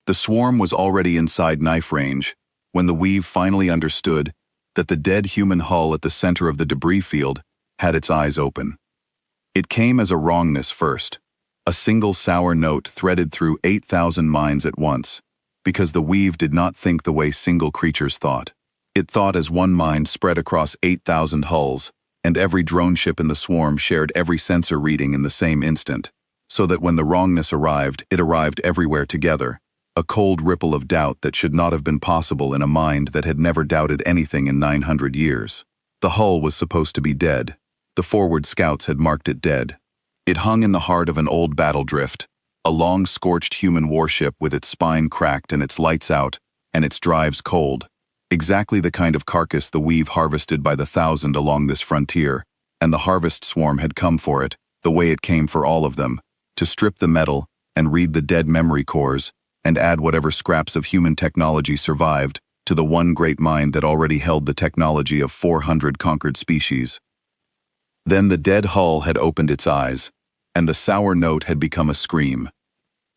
The swarm was already inside knife range when the Weave finally understood that the dead human hull at the center of the debris field had its eyes open. It came as a wrongness first, a single sour note threaded through 8,000 minds at once, because the Weave did not think the way single creatures thought. It thought as one mind spread across 8,000 hulls, and every drone ship in the swarm shared every sensor reading in the same instant, so that when the wrongness arrived, it arrived everywhere together, a cold ripple of doubt that should not have been possible in a mind that had never doubted anything in 900 years. The hull was supposed to be dead. The forward scouts had marked it dead. It hung in the heart of an old battle drift, a long scorched human warship with its spine cracked and its lights out, and its drives cold. Exactly the kind of carcass the Weave harvested by the thousand along this frontier, and the harvest swarm had come for it, the way it came for all of them, to strip the metal and read the dead memory cores, and add whatever scraps of human technology survived to the one great mind that already held the technology of 400 conquered species. Then the dead hull had opened its eyes, and the sour note had become a scream.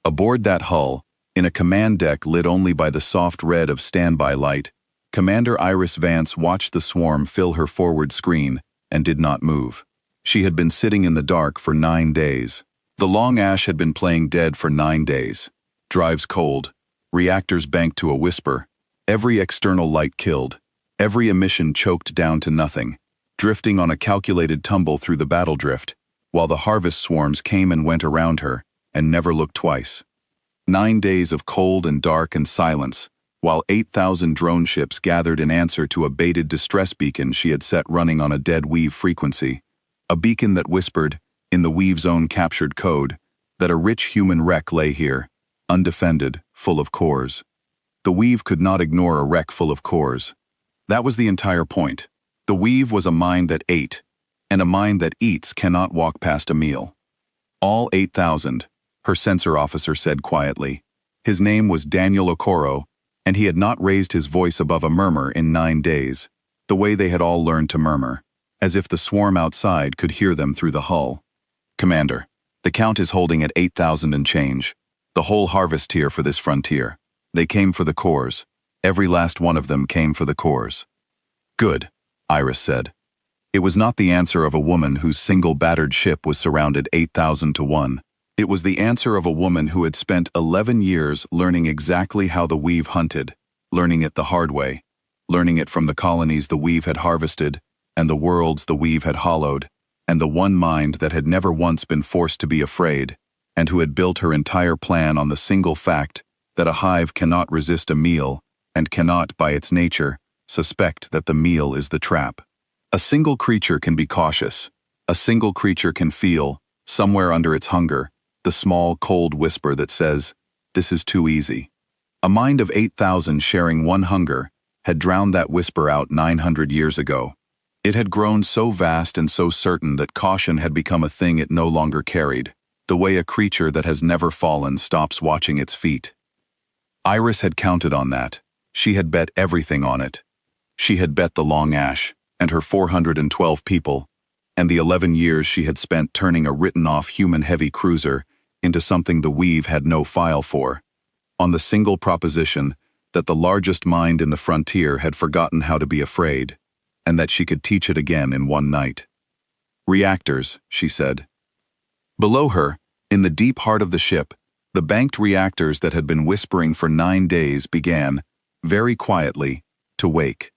Aboard that hull, in a command deck lit only by the soft red of standby light, Commander Iris Vance watched the swarm fill her forward screen and did not move. She had been sitting in the dark for 9 days. The long ash had been playing dead for 9 days. Drives cold, reactors banked to a whisper, every external light killed, every emission choked down to nothing, drifting on a calculated tumble through the battle drift, while the harvest swarms came and went around her and never looked twice. 9 days of cold and dark and silence, while 8,000 drone ships gathered in answer to a baited distress beacon she had set running on a dead Weave frequency, a beacon that whispered, in the Weave's own captured code, that a rich human wreck lay here, undefended, full of cores. The Weave could not ignore a wreck full of cores. That was the entire point. The Weave was a mind that ate, and a mind that eats cannot walk past a meal. All 8,000, her sensor officer said quietly. His name was Daniel Okoro, and he had not raised his voice above a murmur in 9 days, the way they had all learned to murmur, as if the swarm outside could hear them through the hull. Commander, the count is holding at 8,000 and change. The whole harvest here for this frontier. They came for the cores. Every last one of them came for the cores. Good, Iris said. It was not the answer of a woman whose single battered ship was surrounded 8,000 to 1. It was the answer of a woman who had spent 11 years learning exactly how the Weave hunted, learning it the hard way, learning it from the colonies the Weave had harvested, and the worlds the Weave had hollowed, and the one mind that had never once been forced to be afraid, and who had built her entire plan on the single fact that a hive cannot resist a meal and cannot, by its nature, suspect that the meal is the trap. A single creature can be cautious. A single creature can feel, somewhere under its hunger, the small, cold whisper that says, "This is too easy." A mind of 8,000 sharing one hunger had drowned that whisper out 900 years ago. It had grown so vast and so certain that caution had become a thing it no longer carried, the way a creature that has never fallen stops watching its feet. Iris had counted on that. She had bet everything on it. She had bet the long ash, and her 412 people, and the 11 years she had spent turning a written-off human-heavy cruiser into something the Weave had no file for, on the single proposition that the largest mind in the frontier had forgotten how to be afraid, and that she could teach it again in one night. Reactors, she said. Below her, in the deep heart of the ship, the banked reactors that had been whispering for 9 days began, very quietly, to wake.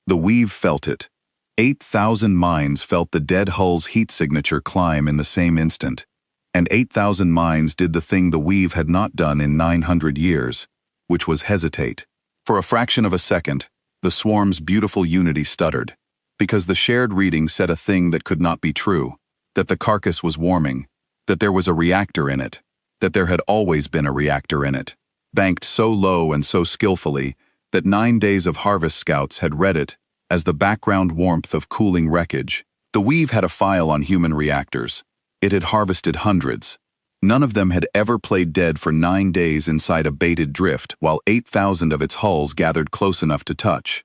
The Weave felt it. 8,000 minds felt the dead hull's heat signature climb in the same instant, and 8,000 minds did the thing the Weave had not done in 900 years, which was hesitate. For a fraction of a second, the swarm's beautiful unity stuttered, because the shared reading said a thing that could not be true, that the carcass was warming, that there was a reactor in it, that there had always been a reactor in it, banked so low and so skillfully that 9 days of harvest scouts had read it as the background warmth of cooling wreckage. The Weave had a file on human reactors. It had harvested hundreds. None of them had ever played dead for 9 days inside a baited drift while 8,000 of its hulls gathered close enough to touch.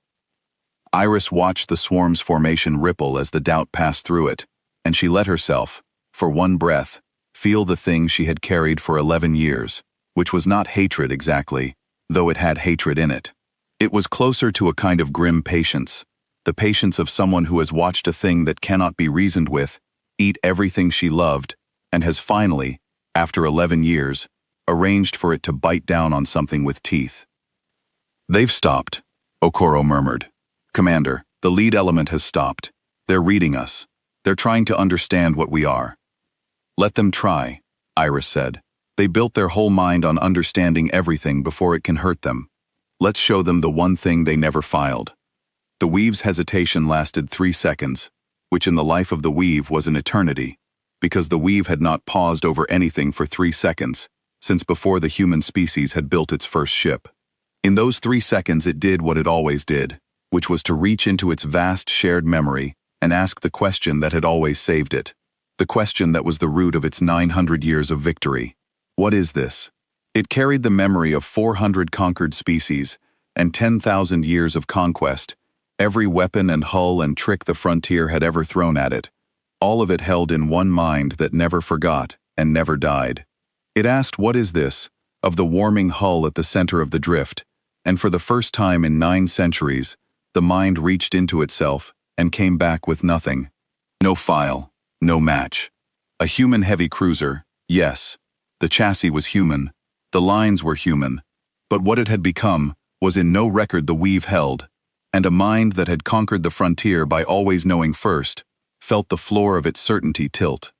Iris watched the swarm's formation ripple as the doubt passed through it, and she let herself, for one breath, feel the thing she had carried for 11 years, which was not hatred exactly, though it had hatred in it. It was closer to a kind of grim patience, the patience of someone who has watched a thing that cannot be reasoned with eat everything she loved, and has finally, after 11 years, arranged for it to bite down on something with teeth. "They've stopped," Okoro murmured. "Commander, the lead element has stopped. They're reading us. They're trying to understand what we are." "Let them try," Iris said. "They built their whole mind on understanding everything before it can hurt them. Let's show them the one thing they never filed." The weave's hesitation lasted 3 seconds, which in the life of the weave was an eternity, because the weave had not paused over anything for 3 seconds, since before the human species had built its first ship. In those 3 seconds it did what it always did, which was to reach into its vast shared memory and ask the question that had always saved it, the question that was the root of its 900 years of victory. What is this? It carried the memory of 400 conquered species and 10,000 years of conquest, every weapon and hull and trick the frontier had ever thrown at it, all of it held in one mind that never forgot and never died. It asked, "What is this?" of the warming hull at the center of the drift, and for the first time in 9 centuries, the mind reached into itself and came back with nothing. No file, no match. A human heavy cruiser, yes. The chassis was human, the lines were human, but what it had become was in no record the weave held, and a mind that had conquered the frontier by always knowing first, felt the floor of its certainty tilt.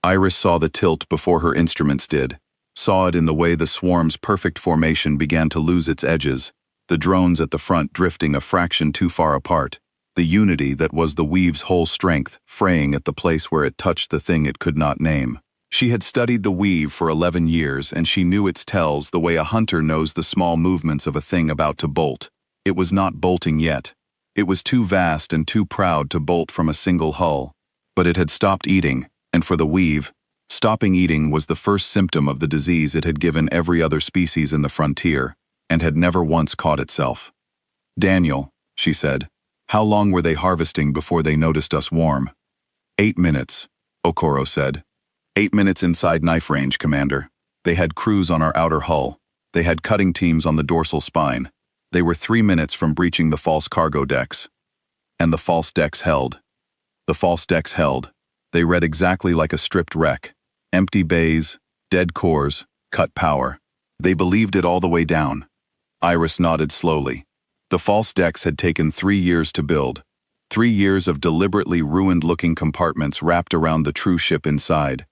Iris saw the tilt before her instruments did, saw it in the way the swarm's perfect formation began to lose its edges, the drones at the front drifting a fraction too far apart, the unity that was the weave's whole strength fraying at the place where it touched the thing it could not name. She had studied the weave for 11 years, and she knew its tells the way a hunter knows the small movements of a thing about to bolt. It was not bolting yet. It was too vast and too proud to bolt from a single hull. But it had stopped eating, and for the weave, stopping eating was the first symptom of the disease it had given every other species in the frontier, and had never once caught itself. "Daniel," she said, "how long were they harvesting before they noticed us warm?" 8 minutes, Okoro said. 8 minutes inside knife range, Commander. They had crews on our outer hull. They had cutting teams on the dorsal spine. They were 3 minutes from breaching the false cargo decks. And the false decks held. The false decks held. They read exactly like a stripped wreck. Empty bays, dead cores, cut power. They believed it all the way down. Iris nodded slowly. The false decks had taken 3 years to build. 3 years of deliberately ruined-looking compartments wrapped around the true ship inside.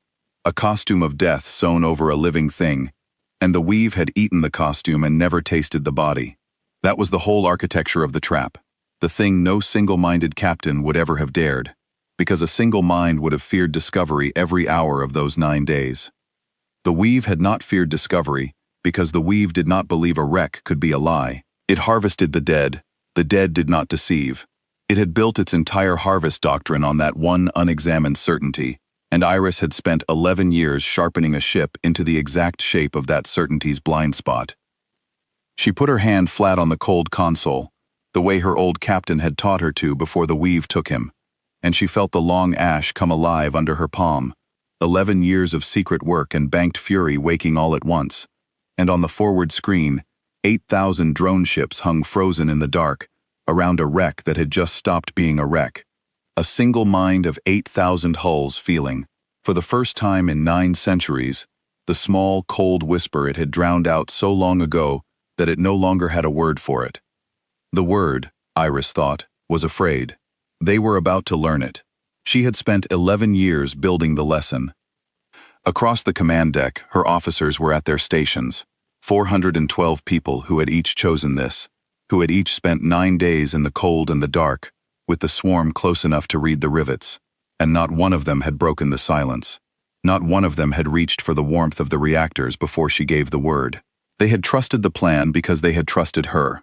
A costume of death sewn over a living thing. And the weave had eaten the costume and never tasted the body. That was the whole architecture of the trap. The thing no single-minded captain would ever have dared, because a single mind would have feared discovery every hour of those 9 days. The weave had not feared discovery, because the weave did not believe a wreck could be a lie. It harvested the dead did not deceive. It had built its entire harvest doctrine on that one unexamined certainty, and Iris had spent 11 years sharpening a ship into the exact shape of that certainty's blind spot. She put her hand flat on the cold console, the way her old captain had taught her to before the weave took him, and she felt the long ash come alive under her palm, 11 years of secret work and banked fury waking all at once, and on the forward screen, 8,000 drone ships hung frozen in the dark, around a wreck that had just stopped being a wreck. A single mind of 8,000 hulls feeling, for the first time in 9 centuries, the small, cold whisper it had drowned out so long ago that it no longer had a word for it. The word, Iris thought, was afraid. They were about to learn it. She had spent 11 years building the lesson. Across the command deck, her officers were at their stations, 412 people who had each chosen this, who had each spent 9 days in the cold and the dark, with the swarm close enough to read the rivets, and not one of them had broken the silence. Not one of them had reached for the warmth of the reactors before she gave the word. They had trusted the plan because they had trusted her,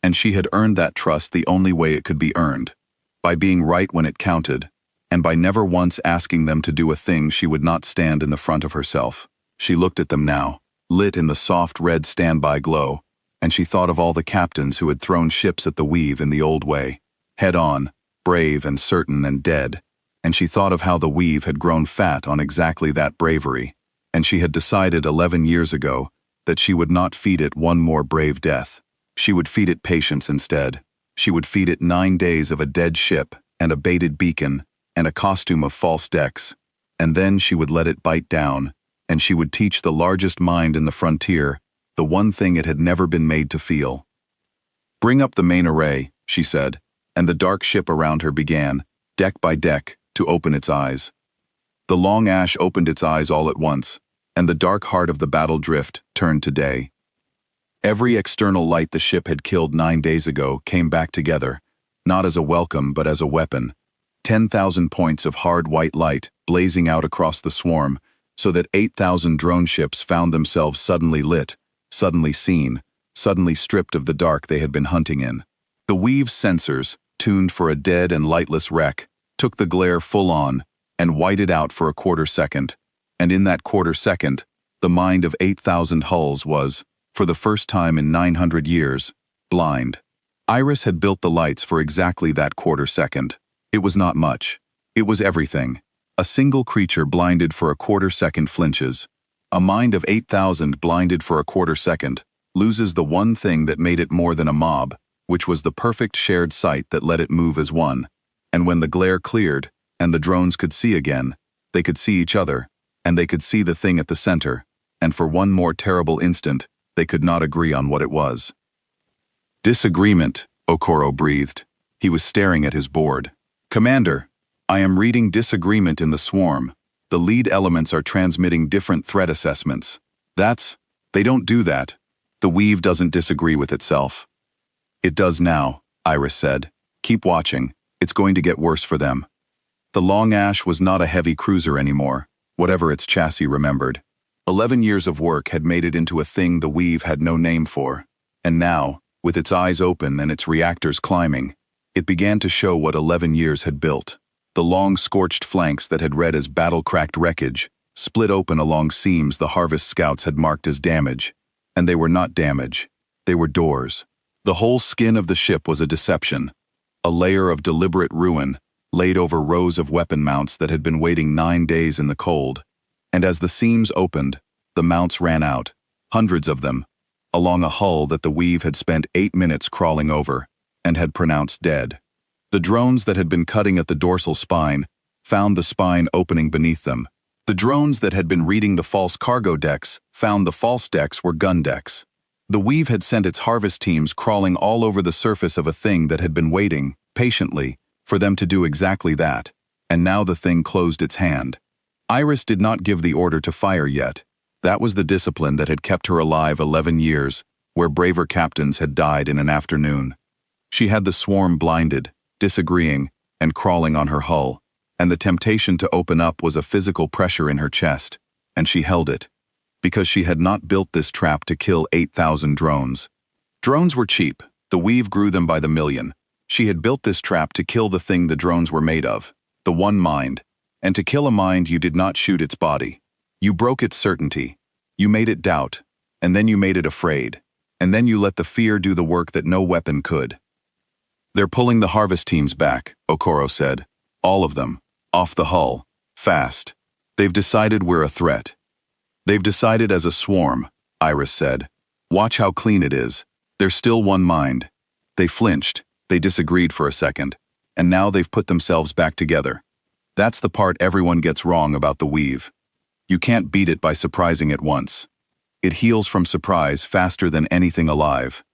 and she had earned that trust the only way it could be earned, by being right when it counted, and by never once asking them to do a thing she would not stand in the front of herself. She looked at them now, lit in the soft red standby glow, and she thought of all the captains who had thrown ships at the weave in the old way, head on, brave and certain and dead, and she thought of how the weave had grown fat on exactly that bravery, and she had decided 11 years ago that she would not feed it one more brave death. She would feed it patience instead. She would feed it 9 days of a dead ship and a baited beacon and a costume of false decks, and then she would let it bite down, and she would teach the largest mind in the frontier the one thing it had never been made to feel. "Bring up the main array," she said, and the dark ship around her began, deck by deck, to open its eyes. The long ash opened its eyes all at once, and the dark heart of the battle drift turned to day. Every external light the ship had killed 9 days ago came back together, not as a welcome but as a weapon. 10,000 points of hard white light blazing out across the swarm, so that 8,000 drone ships found themselves suddenly lit, suddenly seen, suddenly stripped of the dark they had been hunting in. The Weave's sensors, tuned for a dead and lightless wreck, took the glare full on and whited out for a quarter second, and in that quarter second, the mind of 8,000 hulls was, for the first time in 900 years, blind. Iris had built the lights for exactly that quarter second. It was not much. It was everything. A single creature blinded for a quarter second flinches. A mind of 8,000 blinded for a quarter second loses the one thing that made it more than a mob, which was the perfect shared sight that let it move as one. And when the glare cleared, and the drones could see again, they could see each other, and they could see the thing at the center, and for one more terrible instant, they could not agree on what it was. "Disagreement," Okoro breathed. He was staring at his board. "Commander, I am reading disagreement in the swarm. The lead elements are transmitting different threat assessments. They don't do that. The Weave doesn't disagree with itself." "It does now," Iris said. "Keep watching. It's going to get worse for them." The Long Ash was not a heavy cruiser anymore, whatever its chassis remembered. 11 years of work had made it into a thing the Weave had no name for, and now, with its eyes open and its reactors climbing, it began to show what 11 years had built. The long scorched flanks that had read as battle-cracked wreckage split open along seams the Harvest Scouts had marked as damage, and they were not damage. They were doors. The whole skin of the ship was a deception, a layer of deliberate ruin laid over rows of weapon mounts that had been waiting 9 days in the cold. And as the seams opened, the mounts ran out, hundreds of them, along a hull that the Weave had spent 8 minutes crawling over, and had pronounced dead. The drones that had been cutting at the dorsal spine found the spine opening beneath them. The drones that had been reading the false cargo decks found the false decks were gun decks. The Weave had sent its harvest teams crawling all over the surface of a thing that had been waiting, patiently, for them to do exactly that, and now the thing closed its hand. Iris did not give the order to fire yet. That was the discipline that had kept her alive 11 years, where braver captains had died in an afternoon. She had the swarm blinded, disagreeing, and crawling on her hull, and the temptation to open up was a physical pressure in her chest, and she held it, because she had not built this trap to kill 8,000 drones. Drones were cheap. The Weave grew them by the million. She had built this trap to kill the thing the drones were made of, the one mind. And to kill a mind, you did not shoot its body. You broke its certainty. You made it doubt, and then you made it afraid, and then you let the fear do the work that no weapon could. "They're pulling the harvest teams back," Okoro said. "All of them. Off the hull. Fast. They've decided we're a threat." "They've decided as a swarm," Iris said. "Watch how clean it is. There's still one mind." They flinched. They disagreed for a second, and now they've put themselves back together. That's the part everyone gets wrong about the Weave. You can't beat it by surprising it once. It heals from surprise faster than anything alive.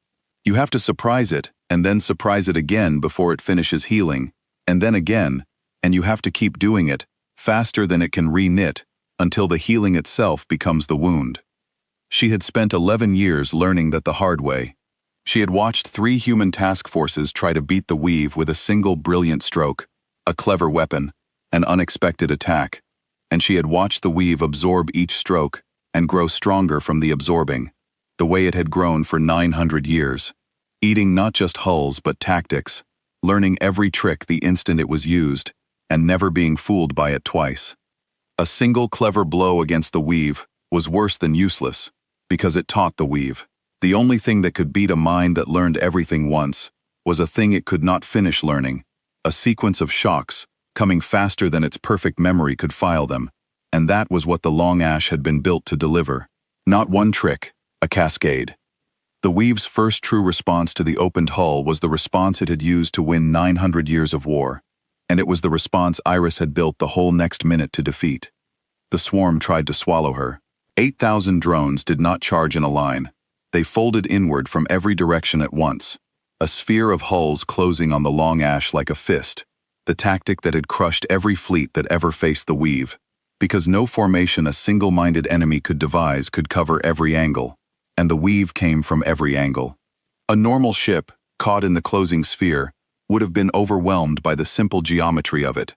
You have to surprise it, and then surprise it again before it finishes healing, and then again, and you have to keep doing it, faster than it can re-knit, until the healing itself becomes the wound. She had spent 11 years learning that the hard way. She had watched 3 human task forces try to beat the Weave with a single brilliant stroke, a clever weapon, an unexpected attack, and she had watched the Weave absorb each stroke and grow stronger from the absorbing, the way it had grown for 900 years, eating not just hulls but tactics, learning every trick the instant it was used, and never being fooled by it twice. A single clever blow against the Weave was worse than useless, because it taught the Weave. The only thing that could beat a mind that learned everything once was a thing it could not finish learning, a sequence of shocks, coming faster than its perfect memory could file them, And that was what the Long Ash had been built to deliver. Not one trick, a cascade. The Weave's first true response to the opened hull was the response it had used to win 900 years of war. And it was the response Iris had built the whole next minute to defeat. The swarm tried to swallow her. 8,000 drones did not charge in a line. They folded inward from every direction at once. A sphere of hulls closing on the Long Ash like a fist. The tactic that had crushed every fleet that ever faced the Weave. Because no formation a single-minded enemy could devise could cover every angle. And the Weave came from every angle. A normal ship, caught in the closing sphere, would have been overwhelmed by the simple geometry of it.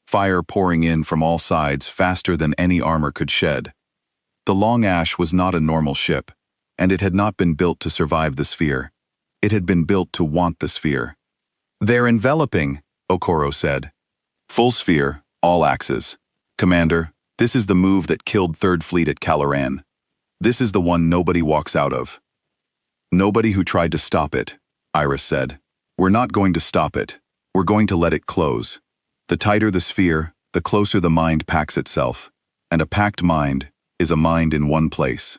Fire pouring in from all sides faster than any armor could shed. The Long Ash was not a normal ship, and it had not been built to survive the sphere. It had been built to want the sphere. "They're enveloping," Okoro said. "Full sphere, all axes. Commander, this is the move that killed Third Fleet at Caloran. This is the one nobody walks out of." "Nobody who tried to stop it," Iris said. "We're not going to stop it. We're going to let it close. The tighter the sphere, the closer the mind packs itself. And a packed mind is a mind in one place.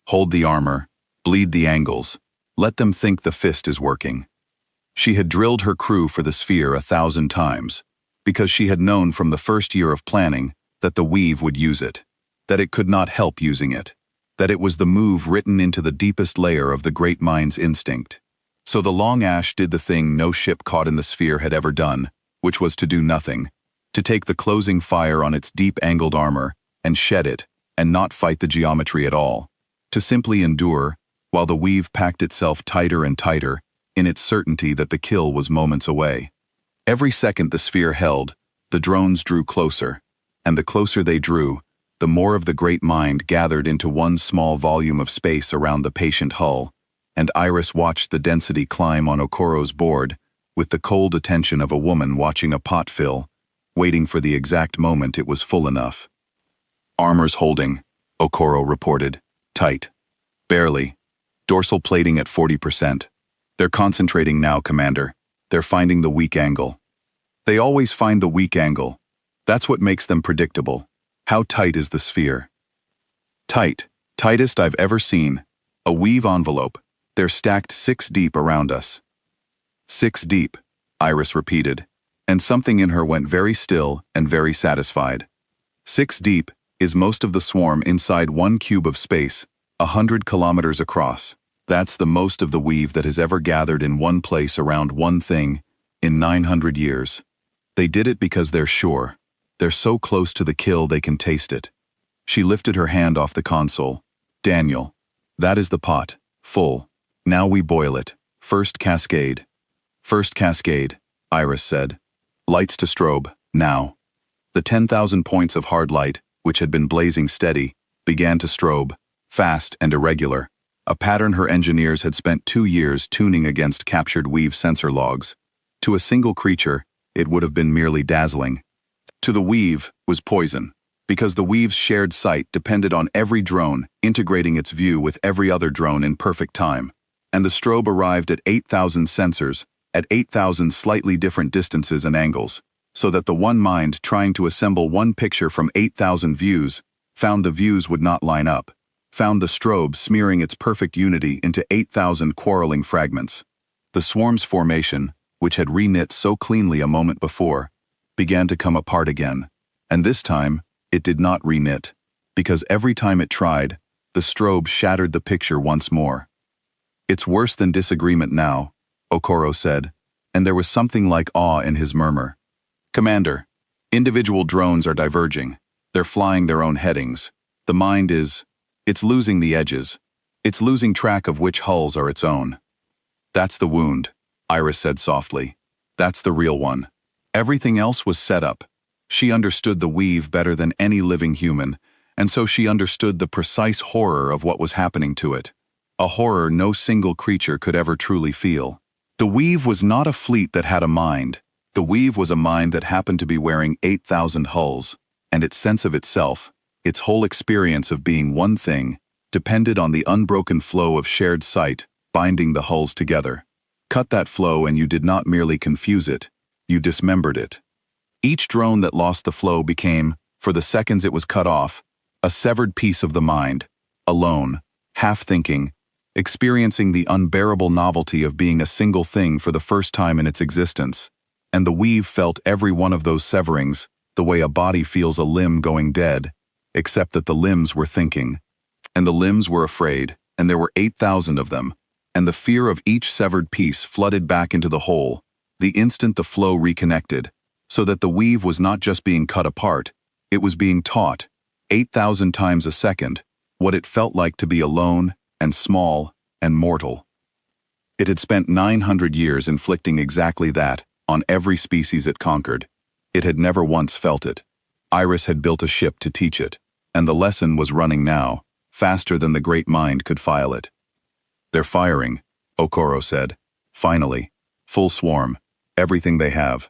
Hold the armor, bleed the angles, let them think the fist is working." She had drilled her crew for the sphere 1,000 times, because she had known from the first year of planning that the Weave would use it, that it could not help using it, that it was the move written into the deepest layer of the great mind's instinct. So the Long Ash did the thing no ship caught in the sphere had ever done, which was to do nothing, to take the closing fire on its deep-angled armor and shed it, and not fight the geometry at all, to simply endure, while the Weave packed itself tighter and tighter, in its certainty that the kill was moments away. Every second the sphere held, the drones drew closer, and the closer they drew, the more of the great mind gathered into one small volume of space around the patient hull, and Iris watched the density climb on Okoro's board, with the cold attention of a woman watching a pot fill, waiting for the exact moment it was full enough. "Armor's holding," Okoro reported. "Tight. Barely. Dorsal plating at 40%. They're concentrating now, Commander. They're finding the weak angle." "They always find the weak angle. That's what makes them predictable. How tight is the sphere?" "Tight. Tightest I've ever seen. A Weave envelope. They're stacked 6 deep around us." 6 deep, Iris repeated, and something in her went very still and very satisfied. 6 deep is most of the swarm inside 1 cube of space, 100 kilometers across. That's the most of the Weave that has ever gathered in one place around one thing in 900 years. They did it because they're sure. They're so close to the kill they can taste it. She lifted her hand off the console. "Daniel, that is the pot, full. Now we boil it. First cascade." "First cascade," Iris said. "Lights to strobe, now." The 10,000 points of hard light, which had been blazing steady, began to strobe, fast and irregular, a pattern her engineers had spent 2 years tuning against captured Weave sensor logs. To a single creature, it would have been merely dazzling. To the Weave was poison, because the Weave's shared sight depended on every drone integrating its view with every other drone in perfect time. And the strobe arrived at 8,000 sensors, at 8,000 slightly different distances and angles, so that the one mind trying to assemble one picture from 8,000 views found the views would not line up, found the strobe smearing its perfect unity into 8,000 quarreling fragments. The swarm's formation, which had reknit so cleanly a moment before, began to come apart again, and this time it did not reknit, because every time it tried, the strobe shattered the picture once more. "It's worse than disagreement now," Okoro said, and there was something like awe in his murmur. "Commander, individual drones are diverging. They're flying their own headings. The mind it's losing the edges. It's losing track of which hulls are its own." "That's the wound," Iris said softly. "That's the real one. Everything else was set up." She understood the Weave better than any living human, and so she understood the precise horror of what was happening to it. A horror no single creature could ever truly feel. The Weave was not a fleet that had a mind. The Weave was a mind that happened to be wearing 8,000 hulls, and its sense of itself, its whole experience of being one thing, depended on the unbroken flow of shared sight binding the hulls together. Cut that flow and you did not merely confuse it, you dismembered it. Each drone that lost the flow became, For the seconds it was cut off, a severed piece of the mind, alone, half-thinking, experiencing the unbearable novelty of being a single thing for the first time in its existence. And the weave felt every one of those severings, the way a body feels a limb going dead, except that the limbs were thinking. And the limbs were afraid, and there were 8,000 of them, and the fear of each severed piece flooded back into the whole, the instant the flow reconnected, so that the weave was not just being cut apart, it was being taught, 8,000 times a second, what it felt like to be alone, and small, and mortal. It had spent 900 years inflicting exactly that, on every species it conquered. It had never once felt it. Iris had built a ship to teach it, and the lesson was running now, faster than the great mind could file it. "They're firing," Okoro said. "Finally. Full swarm. Everything they have."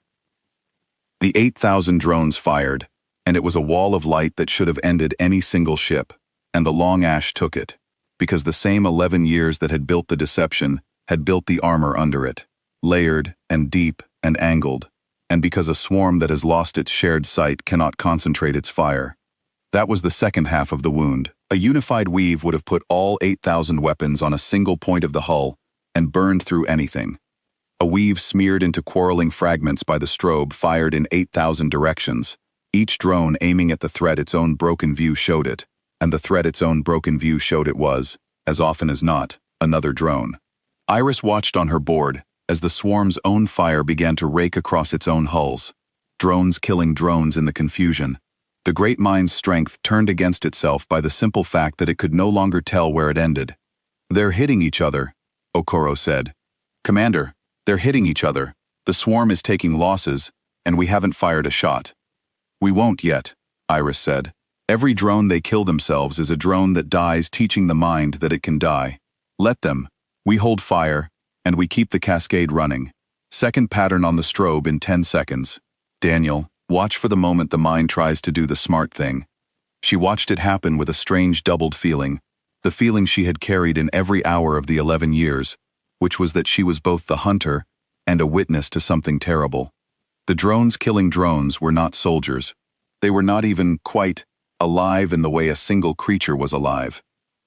The 8,000 drones fired, and it was a wall of light that should have ended any single ship, and the long ash took it, because the same 11 years that had built the deception had built the armor under it, layered and deep and angled, and because a swarm that has lost its shared sight cannot concentrate its fire. That was the second half of the wound. A unified weave would have put all 8,000 weapons on a single point of the hull and burned through anything. A weave smeared into quarreling fragments by the strobe fired in 8,000 directions, each drone aiming at the threat its own broken view showed it, and the threat its own broken view showed it was, as often as not, another drone. Iris watched on her board as the swarm's own fire began to rake across its own hulls, drones killing drones in the confusion. The great mind's strength turned against itself by the simple fact that it could no longer tell where it ended. "They're hitting each other," Okoro said. "Commander, they're hitting each other. The swarm is taking losses, and we haven't fired a shot." "We won't yet," Iris said. "Every drone they kill themselves is a drone that dies teaching the mind that it can die. Let them. We hold fire, and we keep the cascade running. Second pattern on the strobe in 10 seconds. Daniel, watch for the moment the mind tries to do the smart thing." She watched it happen with a strange doubled feeling, the feeling she had carried in every hour of the 11 years, which was that she was both the hunter and a witness to something terrible. The drones killing drones were not soldiers. They were not even quite alive in the way a single creature was alive.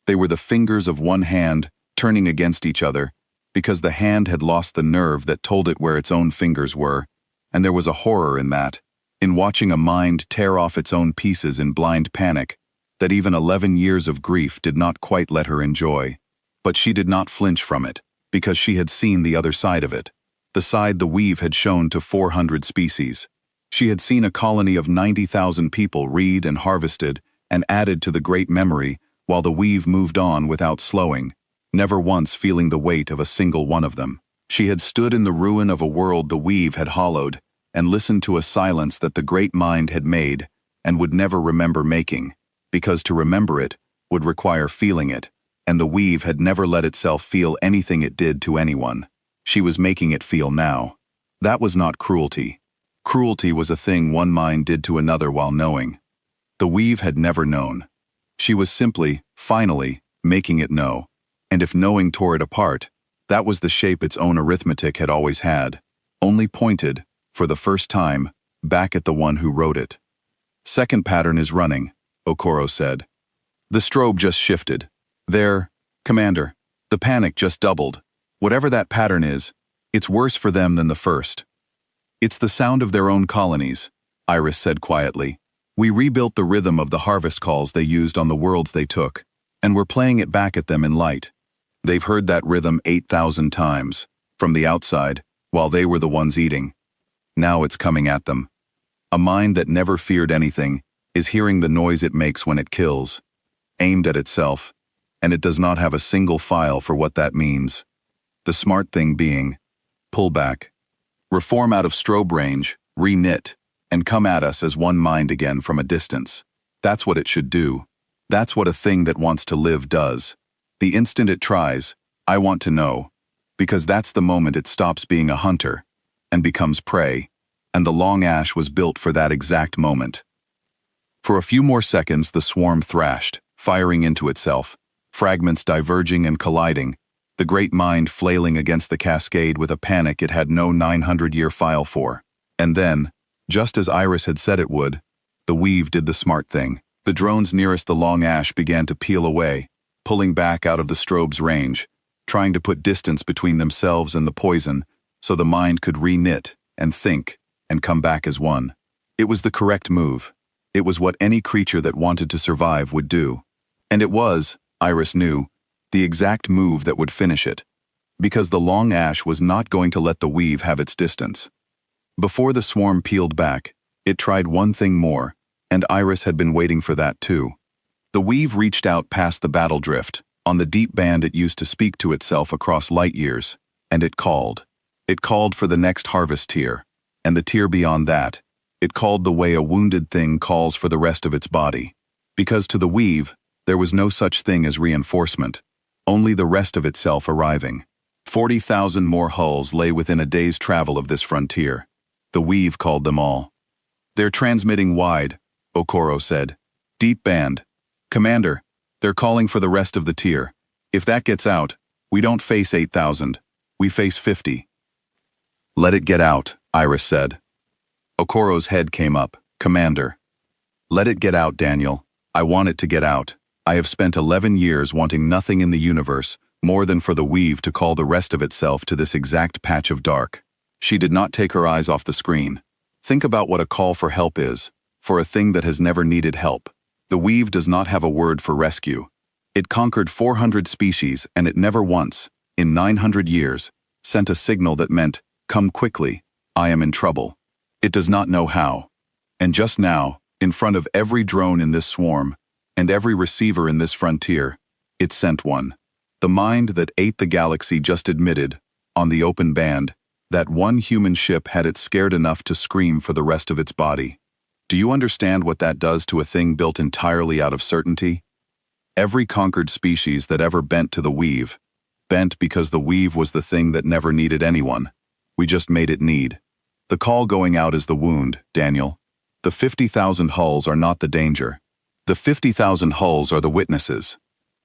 They were the fingers of one hand turning against each other, because the hand had lost the nerve that told it where its own fingers were, and there was a horror in that, in watching a mind tear off its own pieces in blind panic, that even 11 years of grief did not quite let her enjoy. But she did not flinch from it, because she had seen the other side of it, the side the weave had shown to 400 species. She had seen a colony of 90,000 people read and harvested and added to the great memory while the weave moved on without slowing, never once feeling the weight of a single one of them. She had stood in the ruin of a world the weave had hollowed and listened to a silence that the great mind had made and would never remember making, because to remember it would require feeling it, and the weave had never let itself feel anything it did to anyone. She was making it feel now. That was not cruelty. Cruelty was a thing one mind did to another while knowing. The weave had never known. She was simply, finally, making it know. And if knowing tore it apart, that was the shape its own arithmetic had always had, only pointed, for the first time, back at the one who wrote it. "Second pattern is running," Okoro said. The strobe just shifted. "There, Commander, the panic just doubled. Whatever that pattern is, it's worse for them than the first." "It's the sound of their own colonies," Iris said quietly. "We rebuilt the rhythm of the harvest calls they used on the worlds they took, and we're playing it back at them in light. They've heard that rhythm 8,000 times, from the outside, while they were the ones eating. Now it's coming at them. A mind that never feared anything is hearing the noise it makes when it kills, aimed at itself, and it does not have a single file for what that means. The smart thing being, pull back. Reform out of strobe range, re-knit, and come at us as one mind again from a distance. That's what it should do. That's what a thing that wants to live does. The instant it tries, I want to know, because that's the moment it stops being a hunter and becomes prey, and the long ash was built for that exact moment. For a few more seconds the swarm thrashed, firing into itself, fragments diverging and colliding, the great mind flailing against the cascade with a panic it had no 900-year file for. And then, just as Iris had said it would, The weave did the smart thing. The drones nearest the long ash began to peel away, pulling back out of the strobe's range, trying to put distance between themselves and the poison so the mind could re-knit and think and come back as one. It was the correct move. It was what any creature that wanted to survive would do. And it was, Iris knew, the exact move that would finish it. Because the long ash was not going to let the weave have its distance. Before the swarm peeled back, it tried one thing more, and Iris had been waiting for that too. The weave reached out past the battle drift, on the deep band it used to speak to itself across light years, and it called. It called for the next harvest tier, and the tier beyond that. It called the way a wounded thing calls for the rest of its body. Because to the weave, there was no such thing as reinforcement, only the rest of itself arriving. 40,000 more hulls lay within a day's travel of this frontier. The weave called them all. "They're transmitting wide," Okoro said. "Deep band. Commander, they're calling for the rest of the tier. If that gets out, we don't face 8,000. We face 50. "Let it get out," Iris said. Okoro's head came up. "Commander." "Let it get out, Daniel. I want it to get out. I have spent 11 years wanting nothing in the universe more than for the weave to call the rest of itself to this exact patch of dark." She did not take her eyes off the screen. Think about what a call for help is, for a thing that has never needed help. The weave does not have a word for rescue. It conquered 400 species and it never once, in 900 years, sent a signal that meant, "Come quickly, I am in trouble." It does not know how. And just now, in front of every drone in this swarm, and every receiver in this frontier, it sent one. The mind that ate the galaxy just admitted, on the open band, that one human ship had it scared enough to scream for the rest of its body. Do you understand what that does to a thing built entirely out of certainty? Every conquered species that ever bent to the weave, bent because the weave was the thing that never needed anyone. We just made it need. The call going out is the wound, Daniel. The 50,000 hulls are not the danger. The 50,000 hulls are the witnesses.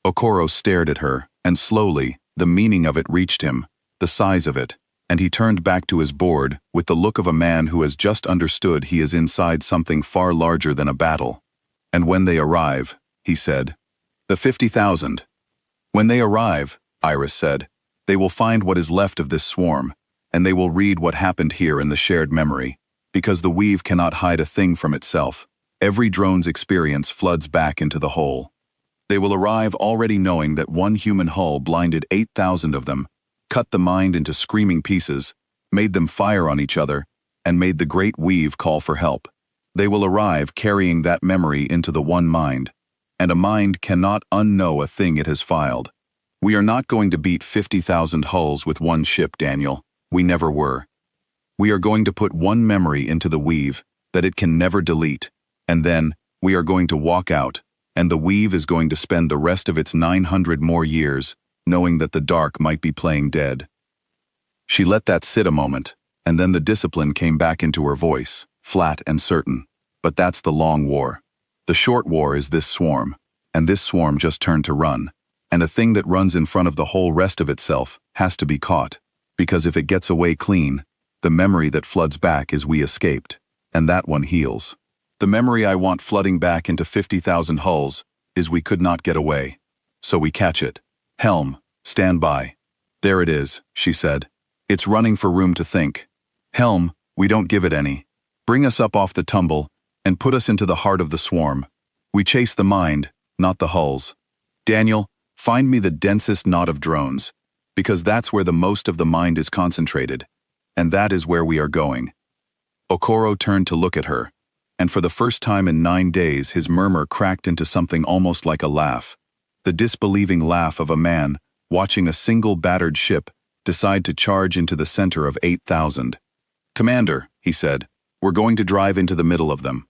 Okoro stared at her, and slowly, the meaning of it reached him, the size of it, and he turned back to his board with the look of a man who has just understood he is inside something far larger than a battle. "And when they arrive," he said. "The 50,000. When they arrive," Iris said, "they will find what is left of this swarm, and they will read what happened here in the shared memory, because the weave cannot hide a thing from itself. Every drone's experience floods back into the whole. They will arrive already knowing that one human hull blinded 8,000 of them, cut the mind into screaming pieces, made them fire on each other, and made the great weave call for help. They will arrive carrying that memory into the one mind, and a mind cannot unknow a thing it has filed. We are not going to beat 50,000 hulls with one ship, Daniel. We never were. We are going to put one memory into the weave that it can never delete, and then we are going to walk out, and the weave is going to spend the rest of its 900 more years knowing that the dark might be playing dead." She let that sit a moment, and then the discipline came back into her voice, flat and certain. "But that's the long war. The short war is this swarm, and this swarm just turned to run, and a thing that runs in front of the whole rest of itself has to be caught, because if it gets away clean, the memory that floods back is we escaped, and that one heals. The memory I want flooding back into 50,000 hulls is we could not get away. So we catch it. Helm, stand by." "There it is," she said. "It's running for room to think. Helm, we don't give it any. Bring us up off the tumble and put us into the heart of the swarm. We chase the mind, not the hulls. Daniel, find me the densest knot of drones, because that's where the most of the mind is concentrated, and that is where we are going." Okoro turned to look at her, and for the first time in 9 days his murmur cracked into something almost like a laugh. The disbelieving laugh of a man watching a single battered ship decide to charge into the center of 8,000. "Commander," he said, "we're going to drive into the middle of them."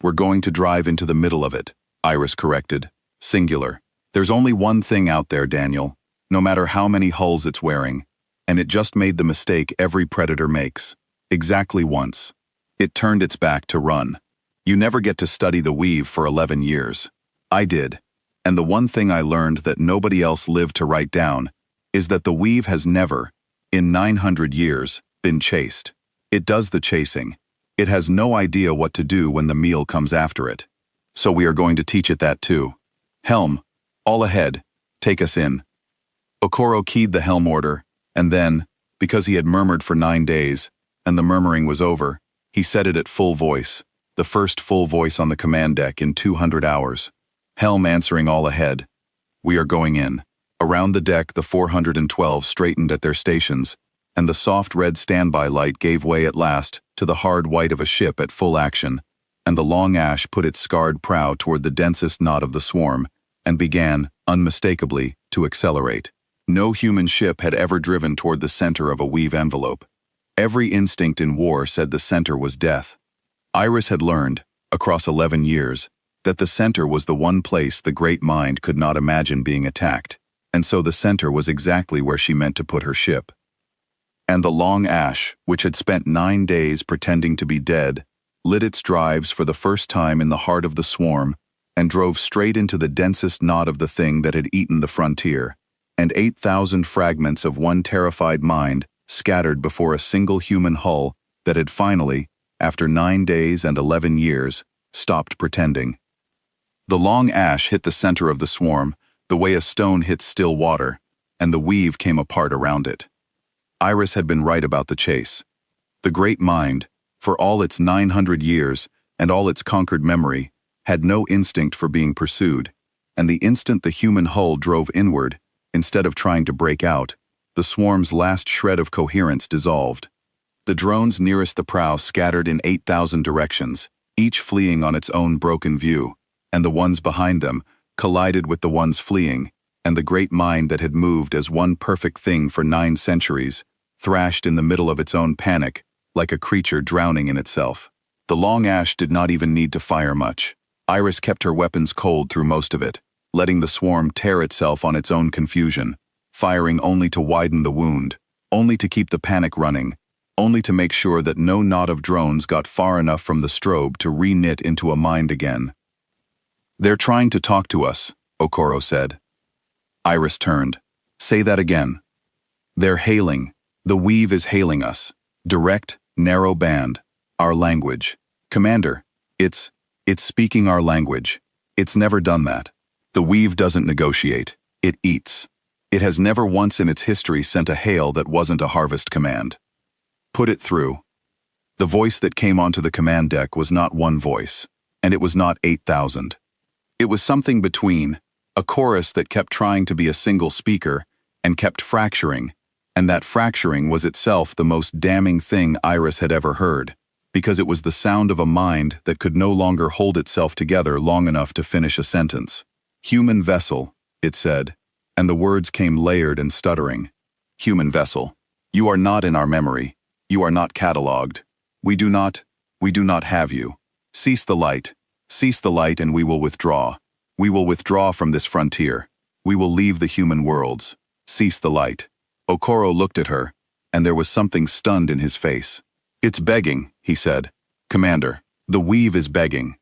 "We're going to drive into the middle of it," Iris corrected. "Singular. There's only one thing out there, Daniel, no matter how many hulls it's wearing, and it just made the mistake every predator makes. Exactly once. It turned its back to run. You never get to study the weave for 11 years. I did. And the one thing I learned that nobody else lived to write down is that the weave has never, in 900 years, been chased. It does the chasing. It has no idea what to do when the meal comes after it. So we are going to teach it that too. Helm, all ahead, take us in. Okoro keyed the helm order, and then, because he had murmured for 9 days, and the murmuring was over, he said it at full voice, the first full voice on the command deck in 200 hours. Helm answering all ahead. We are going in. Around the deck the 412 straightened at their stations, and the soft red standby light gave way at last to the hard white of a ship at full action, and the long ash put its scarred prow toward the densest knot of the swarm, and began, unmistakably, to accelerate. No human ship had ever driven toward the center of a weave envelope. Every instinct in war said the center was death. Iris had learned, across 11 years, that the center was the one place the great mind could not imagine being attacked, and so the center was exactly where she meant to put her ship. And the long ash, which had spent 9 days pretending to be dead, lit its drives for the first time in the heart of the swarm, and drove straight into the densest knot of the thing that had eaten the frontier, and 8,000 fragments of one terrified mind scattered before a single human hull that had finally, after 9 days and 11 years, stopped pretending. The long ash hit the center of the swarm, the way a stone hits still water, and the weave came apart around it. Iris had been right about the chase. The great mind, for all its 900 years and all its conquered memory, had no instinct for being pursued, and the instant the human hull drove inward, instead of trying to break out, the swarm's last shred of coherence dissolved. The drones nearest the prow scattered in 8,000 directions, each fleeing on its own broken view, and the ones behind them collided with the ones fleeing, and the great mind that had moved as one perfect thing for 9 centuries, thrashed in the middle of its own panic, like a creature drowning in itself. The long ash did not even need to fire much. Iris kept her weapons cold through most of it, letting the swarm tear itself on its own confusion, firing only to widen the wound, only to keep the panic running, only to make sure that no knot of drones got far enough from the strobe to re-knit into a mind again. "They're trying to talk to us," Okoro said. Iris turned. "Say that again." "They're hailing. The weave is hailing us. Direct, narrow band. Our language. Commander, it's speaking our language. It's never done that. The weave doesn't negotiate. It eats. It has never once in its history sent a hail that wasn't a harvest command. Put it through." The voice that came onto the command deck was not one voice, and it was not 8,000. It was something between, a chorus that kept trying to be a single speaker and kept fracturing, and that fracturing was itself the most damning thing Iris had ever heard, because it was the sound of a mind that could no longer hold itself together long enough to finish a sentence. "Human vessel," it said, and the words came layered and stuttering. "Human vessel, you are not in our memory. You are not catalogued. We do not have you. Cease the light, and we will withdraw. We will withdraw from this frontier. We will leave the human worlds. Cease the light." Okoro looked at her, and there was something stunned in his face. "It's begging," he said. "Commander, the weave is begging."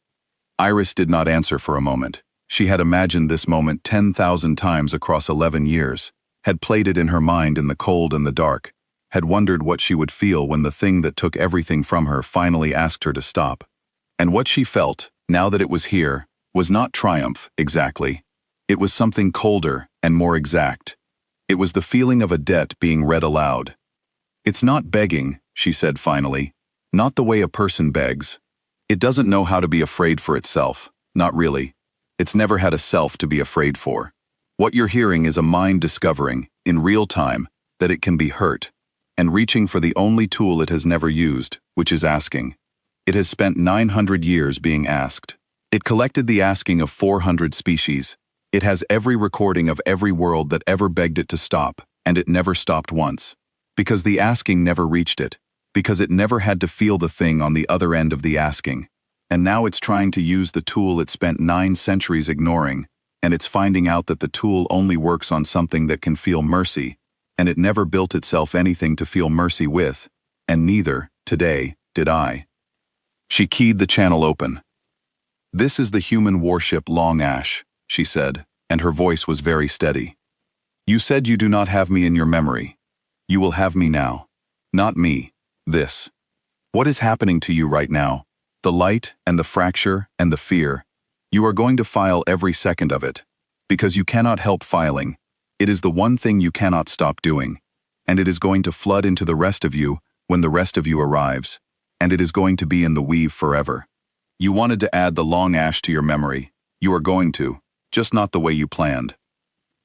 Iris did not answer for a moment. She had imagined this moment 10,000 times across 11 years, had played it in her mind in the cold and the dark, had wondered what she would feel when the thing that took everything from her finally asked her to stop. And what she felt, now that it was here, was not triumph, exactly. It was something colder and more exact. It was the feeling of a debt being read aloud. "It's not begging," she said finally. "Not the way a person begs. It doesn't know how to be afraid for itself, not really. It's never had a self to be afraid for. What you're hearing is a mind discovering, in real time, that it can be hurt, and reaching for the only tool it has never used, which is asking. It has spent 900 years being asked. It collected the asking of 400 species. It has every recording of every world that ever begged it to stop, and it never stopped once. Because the asking never reached it, because it never had to feel the thing on the other end of the asking. And now it's trying to use the tool it spent 9 centuries ignoring, and it's finding out that the tool only works on something that can feel mercy, and it never built itself anything to feel mercy with, and neither, today, did I." She keyed the channel open. "This is the human warship Long Ash," she said, and her voice was very steady. "You said you do not have me in your memory. You will have me now. Not me. This. What is happening to you right now? The light and the fracture and the fear. You are going to file every second of it. Because you cannot help filing. It is the one thing you cannot stop doing. And it is going to flood into the rest of you when the rest of you arrives. And it is going to be in the weave forever. You wanted to add the long ash to your memory. You are going to, just not the way you planned.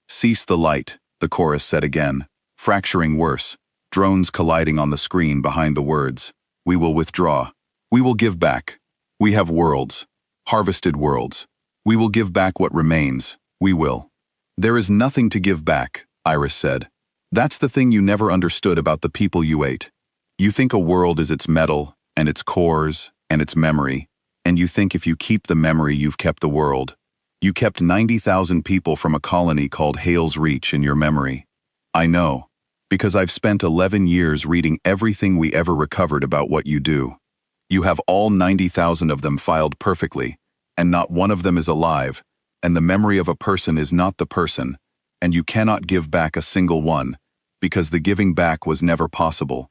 Cease the light, the chorus said again, fracturing worse, drones colliding on the screen behind the words. We will withdraw. We will give back. We have worlds. Harvested worlds. We will give back what remains. We will. There is nothing to give back, Iris said. That's the thing you never understood about the people you ate. You think a world is its metal, and its cores, and its memory, and you think if you keep the memory you've kept the world. You kept 90,000 people from a colony called Hale's Reach in your memory. I know, because I've spent 11 years reading everything we ever recovered about what you do. You have all 90,000 of them filed perfectly, and not one of them is alive, and the memory of a person is not the person, and you cannot give back a single one, because the giving back was never possible,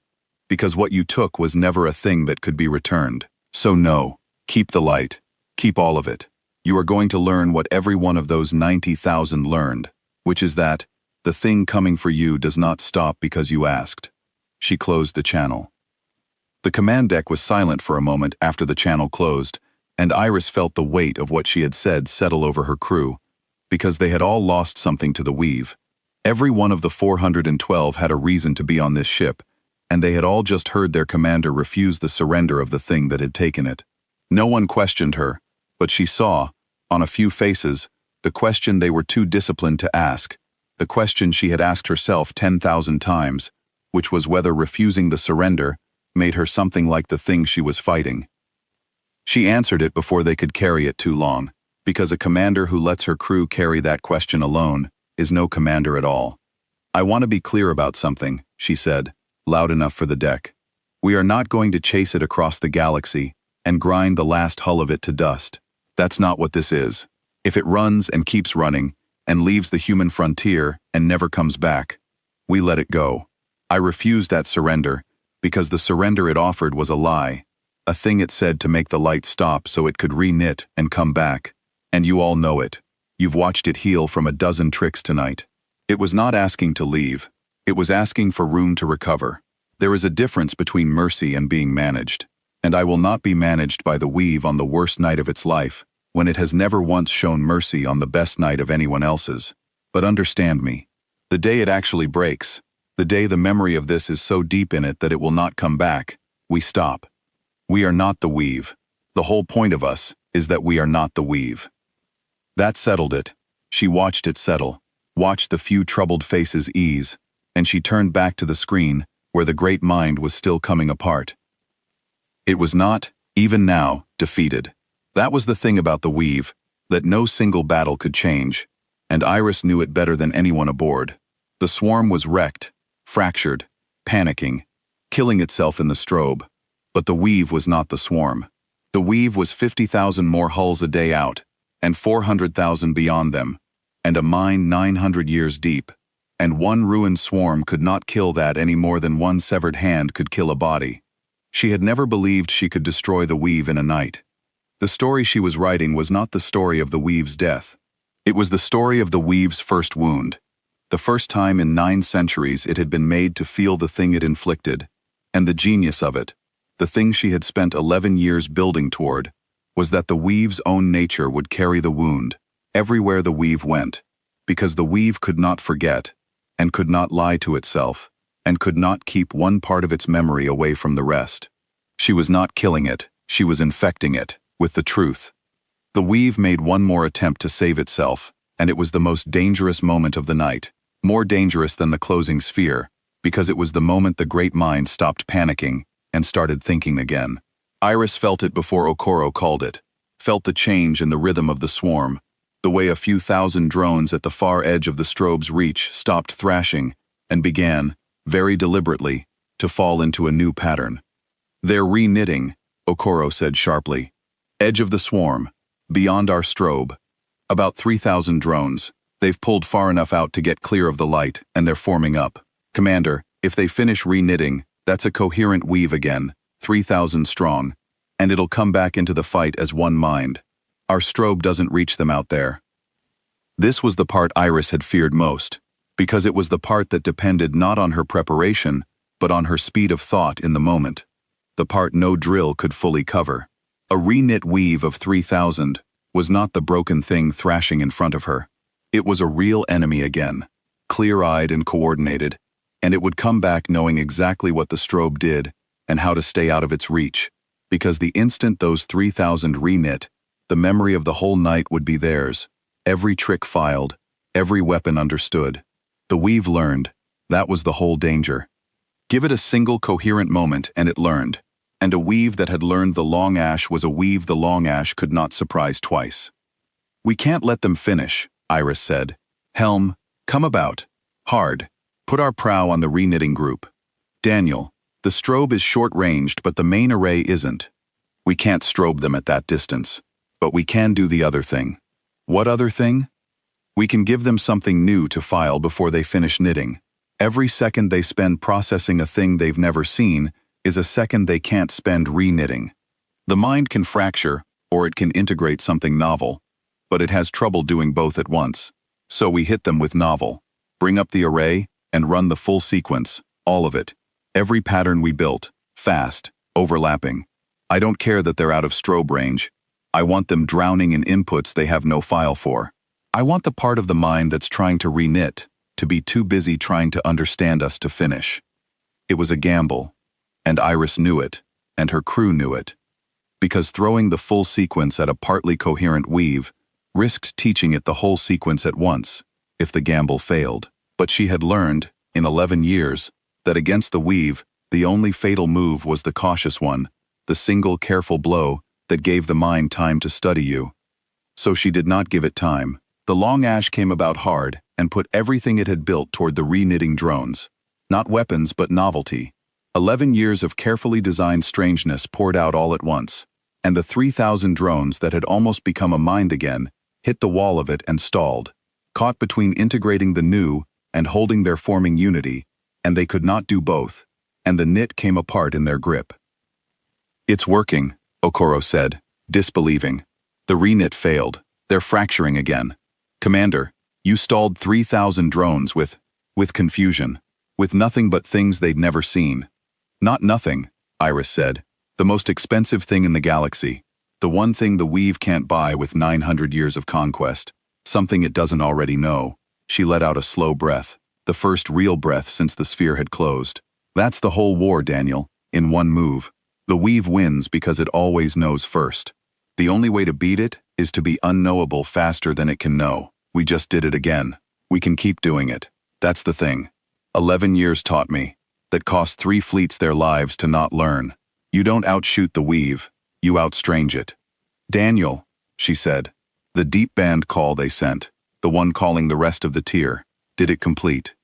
because what you took was never a thing that could be returned. So no, keep the light, keep all of it. You are going to learn what every one of those 90,000 learned, which is that the thing coming for you does not stop because you asked. She closed the channel. The command deck was silent for a moment after the channel closed, and Iris felt the weight of what she had said settle over her crew, because they had all lost something to the weave. Every one of the 412 had a reason to be on this ship, and they had all just heard their commander refuse the surrender of the thing that had taken it. No one questioned her, but she saw, on a few faces, the question they were too disciplined to ask, the question she had asked herself 10,000 times, which was whether refusing the surrender made her something like the thing she was fighting. She answered it before they could carry it too long, because a commander who lets her crew carry that question alone is no commander at all. I want to be clear about something, she said, loud enough for the deck. We are not going to chase it across the galaxy and grind the last hull of it to dust. That's not what this is. If it runs and keeps running and leaves the human frontier and never comes back, we let it go. I refused that surrender because the surrender it offered was a lie, a thing it said to make the light stop so it could re-knit and come back. And you all know it. You've watched it heal from a dozen tricks tonight. It was not asking to leave. It was asking for room to recover. There is a difference between mercy and being managed. And I will not be managed by the weave on the worst night of its life, when it has never once shown mercy on the best night of anyone else's. But understand me. The day it actually breaks, the day the memory of this is so deep in it that it will not come back, we stop. We are not the weave. The whole point of us is that we are not the weave. That settled it. She watched it settle, watched the few troubled faces ease, and she turned back to the screen, where the great mind was still coming apart. It was not, even now, defeated. That was the thing about the weave, that no single battle could change, and Iris knew it better than anyone aboard. The swarm was wrecked, fractured, panicking, killing itself in the strobe, but the weave was not the swarm. The weave was 50,000 more hulls a day out, and 400,000 beyond them, and a mine 900 years deep, and one ruined swarm could not kill that any more than one severed hand could kill a body. She had never believed she could destroy the weave in a night. The story she was writing was not the story of the weave's death. It was the story of the weave's first wound. The first time in 9 centuries it had been made to feel the thing it inflicted, and the genius of it, the thing she had spent 11 years building toward, was that the weave's own nature would carry the wound, everywhere the weave went, because the weave could not forget, and could not lie to itself, and could not keep one part of its memory away from the rest. She was not killing it, she was infecting it, with the truth. The weave made one more attempt to save itself, and it was the most dangerous moment of the night, more dangerous than the closing sphere, because it was the moment the great mind stopped panicking and started thinking again. Iris felt it before Okoro called it, felt the change in the rhythm of the swarm, the way a few thousand drones at the far edge of the strobe's reach stopped thrashing and began, very deliberately, to fall into a new pattern. They're re-knitting, Okoro said sharply. Edge of the swarm, beyond our strobe. About 3,000 drones. They've pulled far enough out to get clear of the light, and they're forming up. Commander, if they finish re-knitting, that's a coherent weave again, 3,000 strong, and it'll come back into the fight as one mind. Our strobe doesn't reach them out there. This was the part Iris had feared most, because it was the part that depended not on her preparation, but on her speed of thought in the moment. The part no drill could fully cover. A reknit weave of 3,000 was not the broken thing thrashing in front of her. It was a real enemy again, clear-eyed and coordinated, and it would come back knowing exactly what the strobe did and how to stay out of its reach, because the instant those 3,000 reknit, the memory of the whole night would be theirs, every trick filed, every weapon understood. The weave learned. That was the whole danger. Give it a single coherent moment and it learned, and a weave that had learned the long ash was a weave the long ash could not surprise twice. "We can't let them finish," Iris said. "Helm, come about. Hard. Put our prow on the reknitting group. Daniel, the strobe is short-ranged but the main array isn't. We can't strobe them at that distance, but we can do the other thing." "What other thing?" "We can give them something new to file before they finish knitting. Every second they spend processing a thing they've never seen is a second they can't spend reknitting. The mind can fracture, or it can integrate something novel, but it has trouble doing both at once. So we hit them with novel. Bring up the array, and run the full sequence, all of it. Every pattern we built, fast, overlapping. I don't care that they're out of strobe range. I want them drowning in inputs they have no file for. I want the part of the mind that's trying to reknit to be too busy trying to understand us to finish." It was a gamble, and Iris knew it, and her crew knew it, because throwing the full sequence at a partly coherent weave risked teaching it the whole sequence at once, if the gamble failed. But she had learned, in 11 years, that against the weave, the only fatal move was the cautious one, the single careful blow that gave the mind time to study you. So she did not give it time. The long ash came about hard and put everything it had built toward the reknitting drones. Not weapons, but novelty. 11 years of carefully designed strangeness poured out all at once, and the 3,000 drones that had almost become a mind again hit the wall of it and stalled, caught between integrating the new and holding their forming unity, and they could not do both, and the knit came apart in their grip. "It's working," Okoro said, disbelieving. "The reknit failed. They're fracturing again. Commander, you stalled 3,000 drones with confusion, with nothing but things they'd never seen." "Not nothing," Iris said. "The most expensive thing in the galaxy. The one thing the weave can't buy with 900 years of conquest. Something it doesn't already know." She let out a slow breath, the first real breath since the sphere had closed. "That's the whole war, Daniel, in one move. The weave wins because it always knows first. The only way to beat it is to be unknowable faster than it can know. We just did it again. We can keep doing it. That's the thing. 11 years taught me. That cost 3 fleets their lives to not learn. You don't outshoot the weave, you outstrange it." "Daniel," she said. The deep band call they sent, the one calling the rest of the tier, did it complete?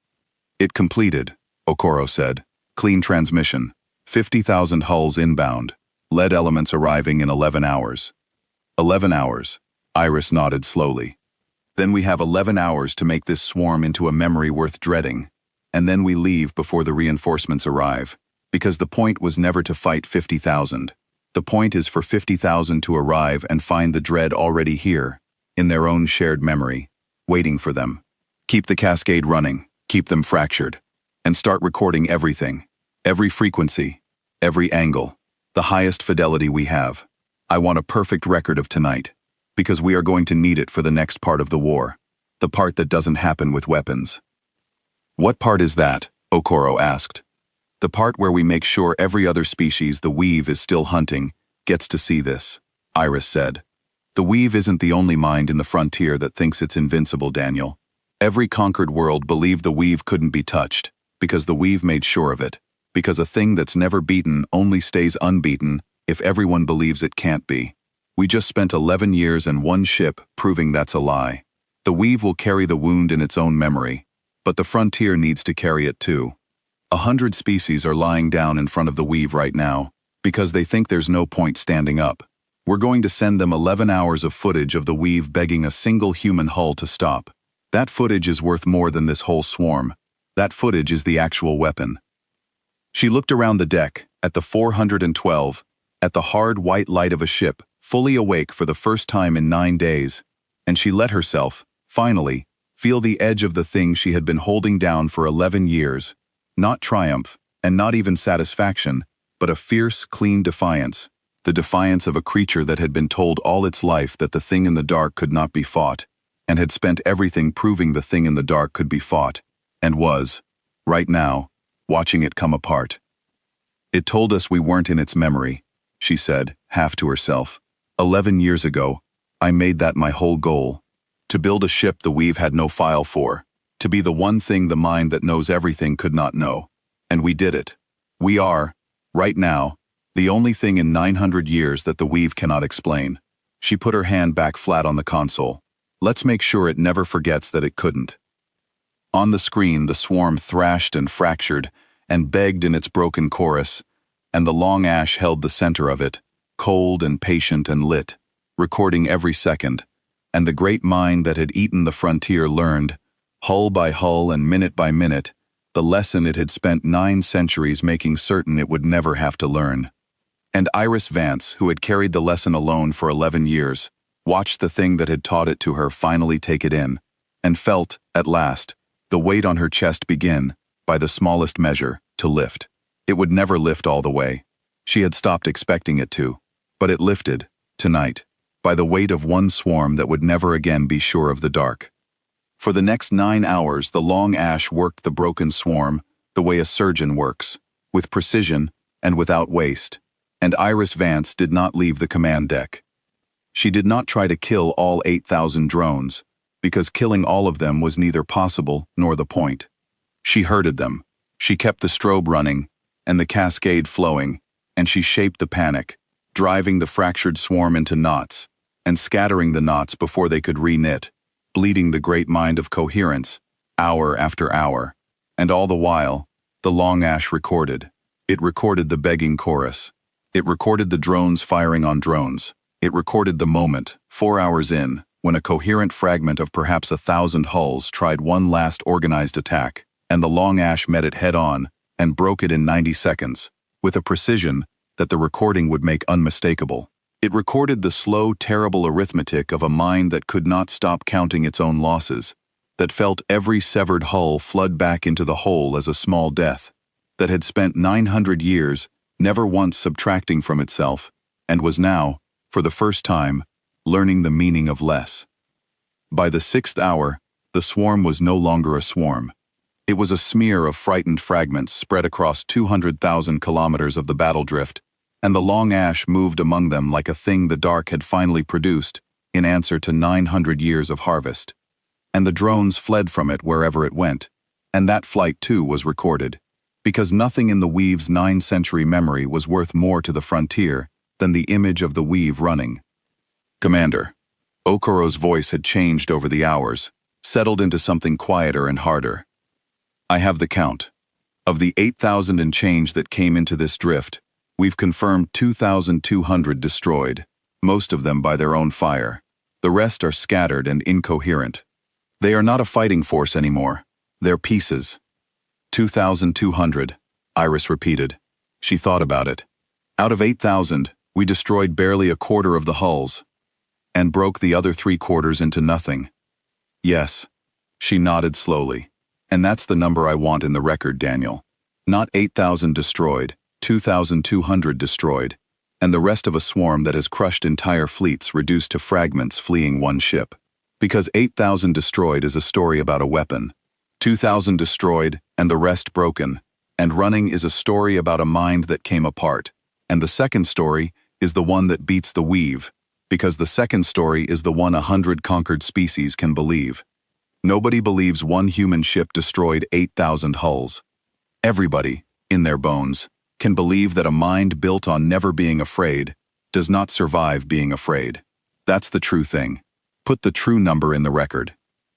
"It completed," Okoro said. "Clean transmission. 50,000 hulls inbound. Lead elements arriving in 11 hours. 11 hours. Iris nodded slowly. "Then we have 11 hours to make this swarm into a memory worth dreading. And then we leave before the reinforcements arrive. Because the point was never to fight 50,000. The point is for 50,000 to arrive and find the dread already here, in their own shared memory, waiting for them. Keep the cascade running, keep them fractured, and start recording everything, every frequency, every angle, the highest fidelity we have. I want a perfect record of tonight, because we are going to need it for the next part of the war, the part that doesn't happen with weapons." "What part is that?" Okoro asked. "The part where we make sure every other species the weave is still hunting gets to see this," Iris said. "The weave isn't the only mind in the frontier that thinks it's invincible, Daniel. Every conquered world believed the weave couldn't be touched, because the weave made sure of it, because a thing that's never beaten only stays unbeaten if everyone believes it can't be. We just spent 11 years and 1 ship proving that's a lie. The weave will carry the wound in its own memory, but the frontier needs to carry it too. 100 species are lying down in front of the weave right now, because they think there's no point standing up. We're going to send them 11 hours of footage of the weave begging a single human hull to stop. That footage is worth more than this whole swarm. That footage is the actual weapon." She looked around the deck, at the 412, at the hard white light of a ship, fully awake for the first time in 9 days, and she let herself, finally, feel the edge of the thing she had been holding down for 11 years, not triumph, and not even satisfaction, but a fierce, clean defiance, the defiance of a creature that had been told all its life that the thing in the dark could not be fought, and had spent everything proving the thing in the dark could be fought, and was, right now, watching it come apart. It told us we weren't in its memory, she said, half to herself. 11 years ago, I made that my whole goal. To build a ship the Weave had no file for. To be the one thing the mind that knows everything could not know. And we did it. We are, right now, the only thing in 900 years that the Weave cannot explain. She put her hand back flat on the console. Let's make sure it never forgets that it couldn't. On the screen, the swarm thrashed and fractured, and begged in its broken chorus, and the long ash held the center of it, cold and patient and lit, recording every second, and the great mind that had eaten the frontier learned, hull by hull and minute by minute, the lesson it had spent 9 centuries making certain it would never have to learn. And Iris Vance, who had carried the lesson alone for 11 years, watched the thing that had taught it to her finally take it in, and felt, at last, the weight on her chest begin, by the smallest measure, to lift. It would never lift all the way. She had stopped expecting it to, but it lifted, tonight, by the weight of one swarm that would never again be sure of the dark. For the next 9 hours, the long ash worked the broken swarm the way a surgeon works, with precision and without waste, and Iris Vance did not leave the command deck. She did not try to kill all 8,000 drones, because killing all of them was neither possible nor the point. She herded them, she kept the strobe running, and the cascade flowing, and she shaped the panic, driving the fractured swarm into knots, and scattering the knots before they could re-knit, bleeding the great mind of coherence, hour after hour. And all the while, the long ash recorded. It recorded the begging chorus. It recorded the drones firing on drones. It recorded the moment, 4 hours in, when a coherent fragment of perhaps 1,000 hulls tried one last organized attack, and the long ash met it head-on, and broke it in 90 seconds, with a precision that the recording would make unmistakable. It recorded the slow, terrible arithmetic of a mind that could not stop counting its own losses, that felt every severed hull flood back into the whole as a small death, that had spent 900 years never once subtracting from itself, and was now, for the first time, learning the meaning of less. By the 6th hour, the swarm was no longer a swarm. It was a smear of frightened fragments spread across 200,000 kilometers of the battle drift, and the long ash moved among them like a thing the dark had finally produced in answer to 900 years of harvest. And the drones fled from it wherever it went, and that flight too was recorded, because nothing in the Weave's 9-century memory was worth more to the frontier than the image of the Weave running. Commander. Okoro's voice had changed over the hours, settled into something quieter and harder. I have the count. Of the 8,000 and change that came into this drift, we've confirmed 2,200 destroyed, most of them by their own fire. The rest are scattered and incoherent. They are not a fighting force anymore. They're pieces. 2,200, Iris repeated. She thought about it. Out of 8,000, we destroyed barely a quarter of the hulls, and broke the other 3/4 into nothing. Yes. She nodded slowly. And that's the number I want in the record, Daniel. Not 8,000 destroyed, 2,200 destroyed, and the rest of a swarm that has crushed entire fleets reduced to fragments fleeing one ship. Because 8,000 destroyed is a story about a weapon. 2,000 destroyed, and the rest broken, and running is a story about a mind that came apart. And the second story is the one that beats the Weave, because the second story is the one 100 conquered species can believe. Nobody believes one human ship destroyed 8,000 hulls. Everybody, in their bones, can believe that a mind built on never being afraid does not survive being afraid. That's the true thing. Put the true number in the record.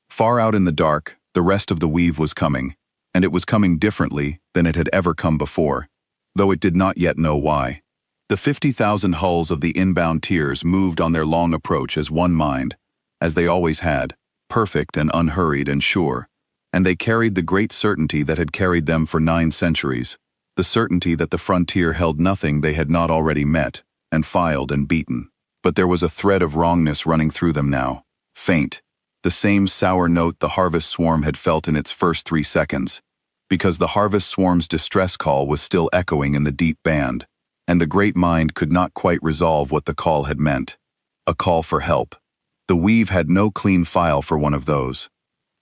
Far out in the dark, the rest of the Weave was coming, and it was coming differently than it had ever come before, though it did not yet know why. The 50,000 hulls of the inbound tiers moved on their long approach as one mind, as they always had, perfect and unhurried and sure, and they carried the great certainty that had carried them for 9 centuries, the certainty that the frontier held nothing they had not already met, and filed and beaten. But there was a thread of wrongness running through them now, faint, the same sour note the harvest swarm had felt in its first 3 seconds, because the harvest swarm's distress call was still echoing in the deep band, and the great mind could not quite resolve what the call had meant. A call for help. The weave had no clean file for one of those.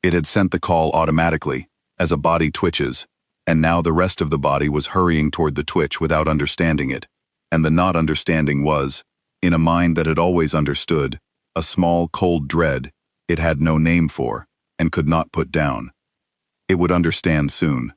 It had sent the call automatically, as a body twitches, and now the rest of the body was hurrying toward the twitch without understanding it, and the not understanding was, in a mind that had always understood, a small, cold dread it had no name for, and could not put down. It would understand soon.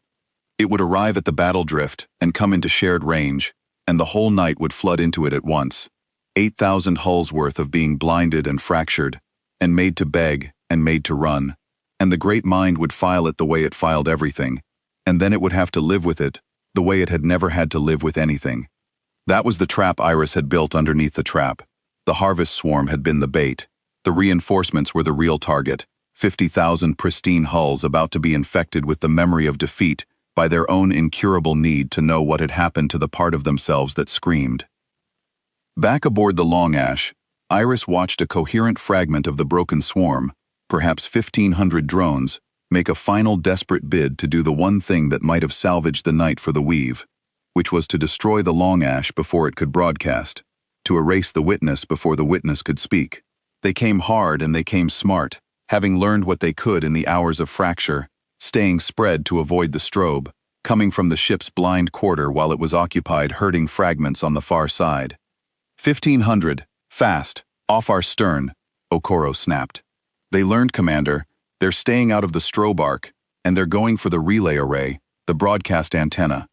It would arrive at the battle drift and come into shared range, and the whole night would flood into it at once. 8,000 hulls worth of being blinded and fractured, and made to beg, and made to run, and the great mind would file it the way it filed everything, and then it would have to live with it, the way it had never had to live with anything. That was the trap Iris had built underneath the trap. The harvest swarm had been the bait. The reinforcements were the real target, 50,000 pristine hulls about to be infected with the memory of defeat by their own incurable need to know what had happened to the part of themselves that screamed. Back aboard the Long Ash, Iris watched a coherent fragment of the broken swarm, perhaps 1,500 drones, make a final desperate bid to do the one thing that might have salvaged the night for the Weave, which was to destroy the Long Ash before it could broadcast, to erase the witness before the witness could speak. They came hard and they came smart, having learned what they could in the hours of fracture, staying spread to avoid the strobe, coming from the ship's blind quarter while it was occupied herding fragments on the far side. 1,500, fast, off our stern, Okoro snapped. They learned, Commander, they're staying out of the strobe arc, and they're going for the relay array, the broadcast antenna.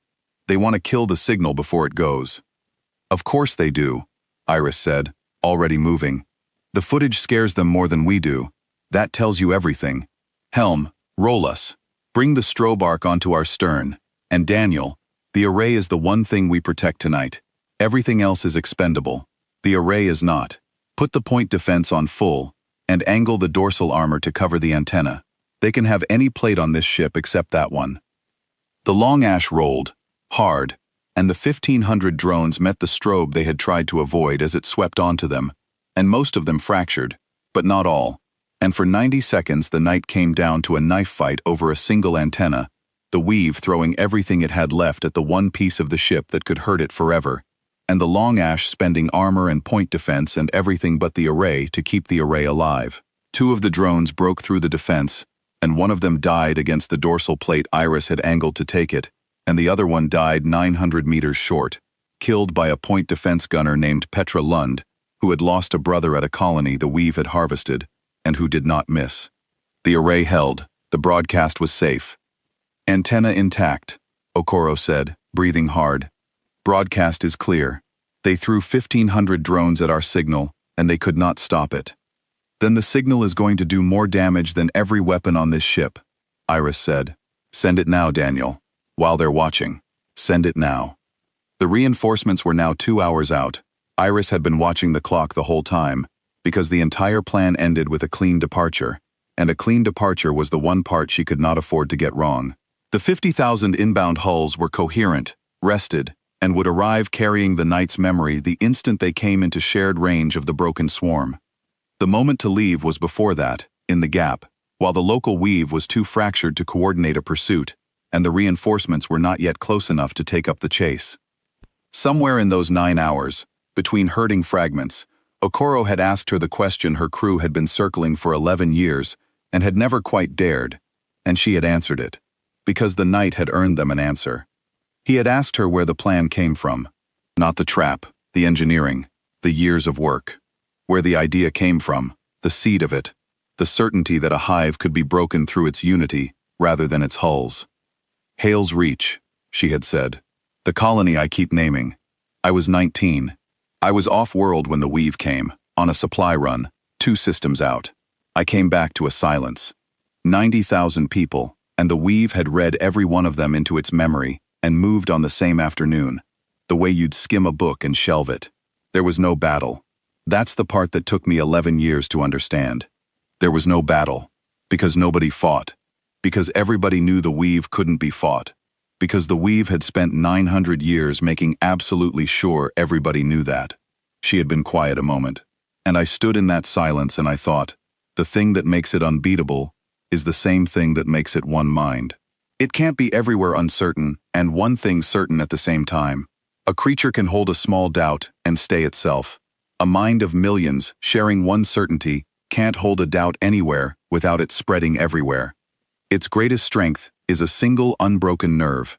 They want to kill the signal before it goes. Of course they do, Iris said, already moving. The footage scares them more than we do. That tells you everything. Helm, roll us. Bring the strobe arc onto our stern. And Daniel, the array is the one thing we protect tonight. Everything else is expendable. The array is not. Put the point defense on full, and angle the dorsal armor to cover the antenna. They can have any plate on this ship except that one. The Long Ash rolled, hard, and the 1,500 drones met the strobe they had tried to avoid as it swept onto them, and most of them fractured, but not all. And for 90 seconds the night came down to a knife fight over a single antenna, the Weave throwing everything it had left at the one piece of the ship that could hurt it forever, and the Long Ash spending armor and point defense and everything but the array to keep the array alive. 2 of the drones broke through the defense, and one of them died against the dorsal plate Iris had angled to take it, and the other one died 900 meters short, killed by a point defense gunner named Petra Lund, who had lost a brother at a colony the Weave had harvested, and who did not miss. The array held. The broadcast was safe. Antenna intact, Okoro said, breathing hard. Broadcast is clear. They threw 1,500 drones at our signal, and they could not stop it. Then the signal is going to do more damage than every weapon on this ship, Iris said. Send it now, Daniel. While they're watching. Send it now. The reinforcements were now 2 hours out. Iris had been watching the clock the whole time, because the entire plan ended with a clean departure, and a clean departure was the one part she could not afford to get wrong. The 50,000 inbound hulls were coherent, rested, and would arrive carrying the night's memory the instant they came into shared range of the broken swarm. The moment to leave was before that, in the gap, while the local Weave was too fractured to coordinate a pursuit, and the reinforcements were not yet close enough to take up the chase. Somewhere in those 9 hours, between herding fragments, Okoro had asked her the question her crew had been circling for 11 years and had never quite dared, and she had answered it, because the night had earned them an answer. He had asked her where the plan came from, not the trap, the engineering, the years of work. Where the idea came from, the seed of it, the certainty that a hive could be broken through its unity rather than its hulls. Hale's Reach, she had said. The colony I keep naming. I was 19. I was off-world when the Weave came, on a supply run, 2 systems out. I came back to a silence. 90,000 people, and the Weave had read every one of them into its memory and moved on the same afternoon, the way you'd skim a book and shelve it. There was no battle. That's the part that took me 11 years to understand. There was no battle, because nobody fought, because everybody knew the Weave couldn't be fought. because the Weave had spent 900 years making absolutely sure everybody knew that. She had been quiet a moment, and I stood in that silence and I thought, the thing that makes it unbeatable is the same thing that makes it one mind. It can't be everywhere uncertain and one thing certain at the same time. A creature can hold a small doubt and stay itself. A mind of millions sharing one certainty can't hold a doubt anywhere without it spreading everywhere. Its greatest strength is a single unbroken nerve.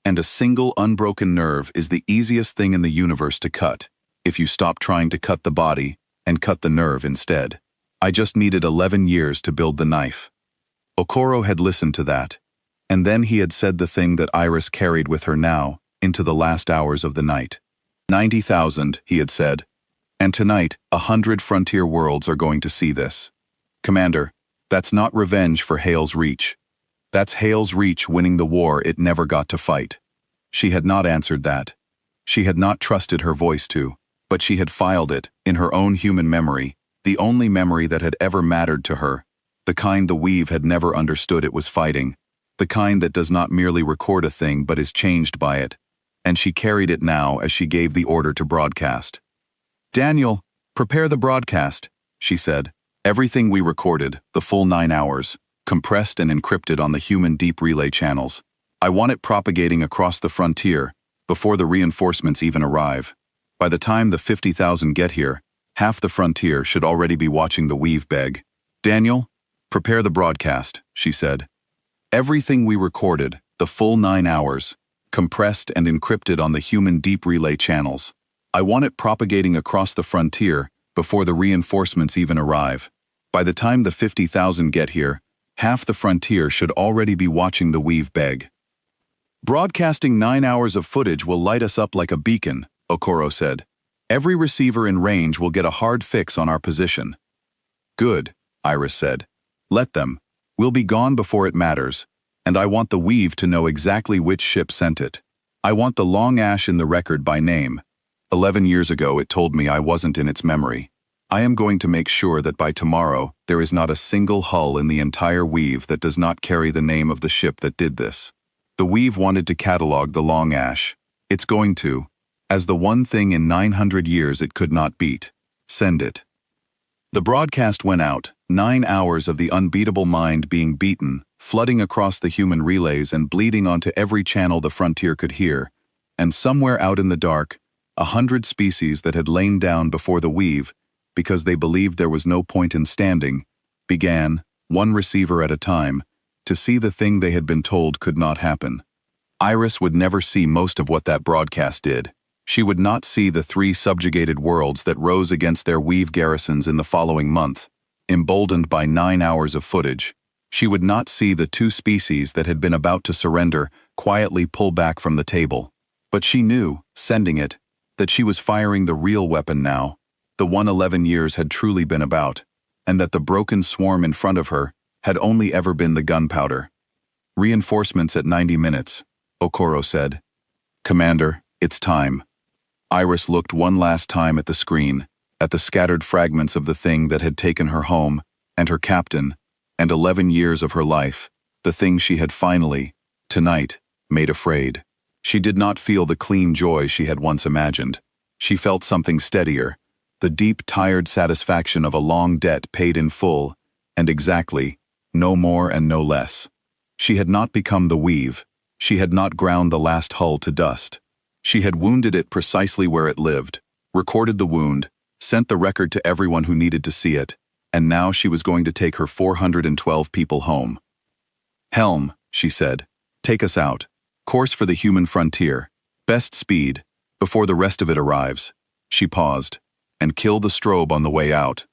And a single unbroken nerve is the easiest thing in the universe to cut, if you stop trying to cut the body and cut the nerve instead. I just needed 11 years to build the knife. Okoro had listened to that, and then he had said the thing that Iris carried with her now into the last hours of the night. 90,000, he had said. And tonight, 100 frontier worlds are going to see this. Commander, that's not revenge for Hale's Reach. That's Hale's Reach winning the war it never got to fight. She had not answered that. She had not trusted her voice to, but she had filed it in her own human memory, the only memory that had ever mattered to her, the kind the Weave had never understood it was fighting, the kind that does not merely record a thing but is changed by it, and she carried it now as she gave the order to broadcast. Daniel, prepare the broadcast, she said. Everything we recorded, the full 9 hours, compressed and encrypted on the human deep relay channels. I want it propagating across the frontier, before the reinforcements even arrive. By the time the 50,000 get here, half the frontier should already be watching the Weave beg. Daniel, prepare the broadcast, she said. Everything we recorded, the full 9 hours, compressed and encrypted on the human deep relay channels. I want it propagating across the frontier before the reinforcements even arrive. By the time the 50,000 get here, half the frontier should already be watching the Weave beg. Broadcasting 9 hours of footage will light us up like a beacon, Okoro said. Every receiver in range will get a hard fix on our position. Good, Iris said. Let them. We'll be gone before it matters, and I want the Weave to know exactly which ship sent it. I want the long ash in the record by name. 11 years ago it told me I wasn't in its memory. I am going to make sure that by tomorrow there is not a single hull in the entire Weave that does not carry the name of the ship that did this. The Weave wanted to catalog the long ash. It's going to, as the one thing in 900 years it could not beat. Send it. The broadcast went out, 9 hours of the unbeatable mind being beaten, flooding across the human relays and bleeding onto every channel the frontier could hear, and somewhere out in the dark, 100 species that had lain down before the Weave, because they believed there was no point in standing, began, one receiver at a time, to see the thing they had been told could not happen. Iris would never see most of what that broadcast did. She would not see the 3 subjugated worlds that rose against their Weave garrisons in the following month, emboldened by 9 hours of footage. She would not see the 2 species that had been about to surrender quietly pull back from the table. But she knew, sending it, that she was firing the real weapon now, the one 11 years had truly been about, and that the broken swarm in front of her had only ever been the gunpowder. Reinforcements at 90 minutes, Okoro said. Commander, it's time. Iris looked one last time at the screen, at the scattered fragments of the thing that had taken her home, and her captain, and 11 years of her life, the thing she had finally, tonight, made afraid. She did not feel the clean joy she had once imagined. She felt something steadier, the deep, tired satisfaction of a long debt paid in full, and exactly, no more and no less. She had not become the Weave. She had not ground the last hull to dust. She had wounded it precisely where it lived, recorded the wound, sent the record to everyone who needed to see it, and now she was going to take her 412 people home. Helm, she said, take us out. Course for the human frontier. Best speed, before the rest of it arrives. She paused, and kill the strobe on the way out.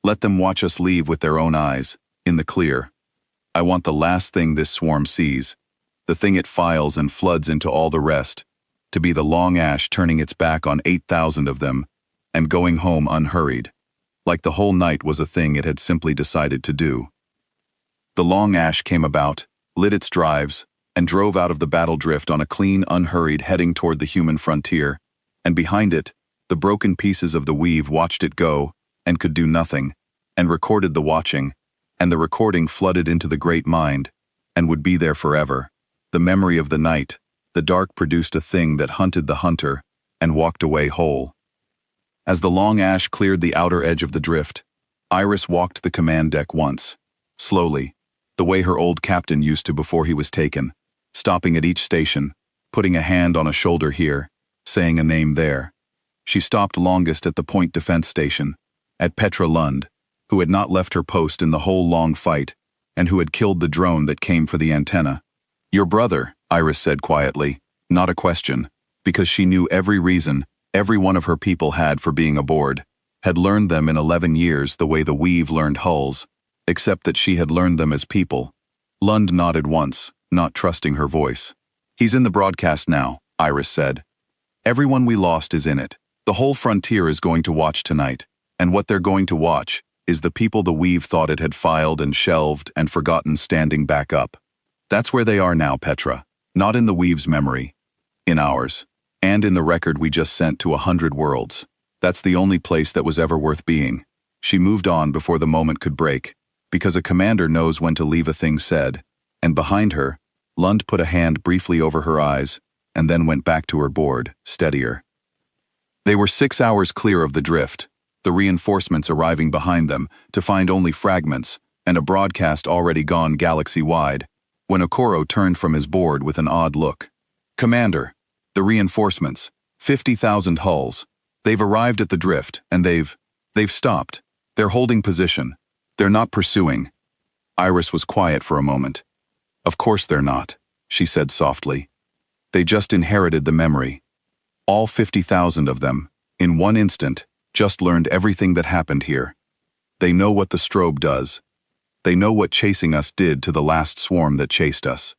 Let them watch us leave with their own eyes, in the clear. I want the last thing this swarm sees, the thing it files and floods into all the rest, to be the long ash turning its back on 8,000 of them, and going home unhurried, like the whole night was a thing it had simply decided to do. The long ash came about, lit its drives, and drove out of the battle drift on a clean, unhurried heading toward the human frontier, and behind it, the broken pieces of the Weave watched it go, and could do nothing, and recorded the watching, and the recording flooded into the great mind, and would be there forever. The memory of the night, the dark produced a thing that hunted the hunter and walked away whole. As the long ash cleared the outer edge of the drift, Iris walked the command deck once, slowly, the way her old captain used to before he was taken, stopping at each station, putting a hand on a shoulder here, saying a name there. She stopped longest at the Point Defense Station, at Petra Lund, who had not left her post in the whole long fight, and who had killed the drone that came for the antenna. "Your brother," Iris said quietly, not a question, because she knew every reason every one of her people had for being aboard, had learned them in 11 years the way the Weave learned hulls, except that she had learned them as people. Lund nodded once, not trusting her voice. "He's in the broadcast now," Iris said. "Everyone we lost is in it. The whole frontier is going to watch tonight, and what they're going to watch is the people the Weave thought it had filed and shelved and forgotten standing back up. That's where they are now, Petra, not in the Weave's memory. In ours. And in the record we just sent to 100 worlds. That's the only place that was ever worth being." She moved on before the moment could break, because a commander knows when to leave a thing said, and behind her, Lund put a hand briefly over her eyes, and then went back to her board, steadier. They were 6 hours clear of the drift, the reinforcements arriving behind them to find only fragments, and a broadcast already gone galaxy-wide, when Okoro turned from his board with an odd look. "Commander, the reinforcements, 50,000 hulls. They've arrived at the drift, and they've stopped. They're holding position. They're not pursuing." Iris was quiet for a moment. "Of course they're not," she said softly. "They just inherited the memory. All 50,000 of them, in one instant, just learned everything that happened here. They know what the strobe does. They know what chasing us did to the last swarm that chased us.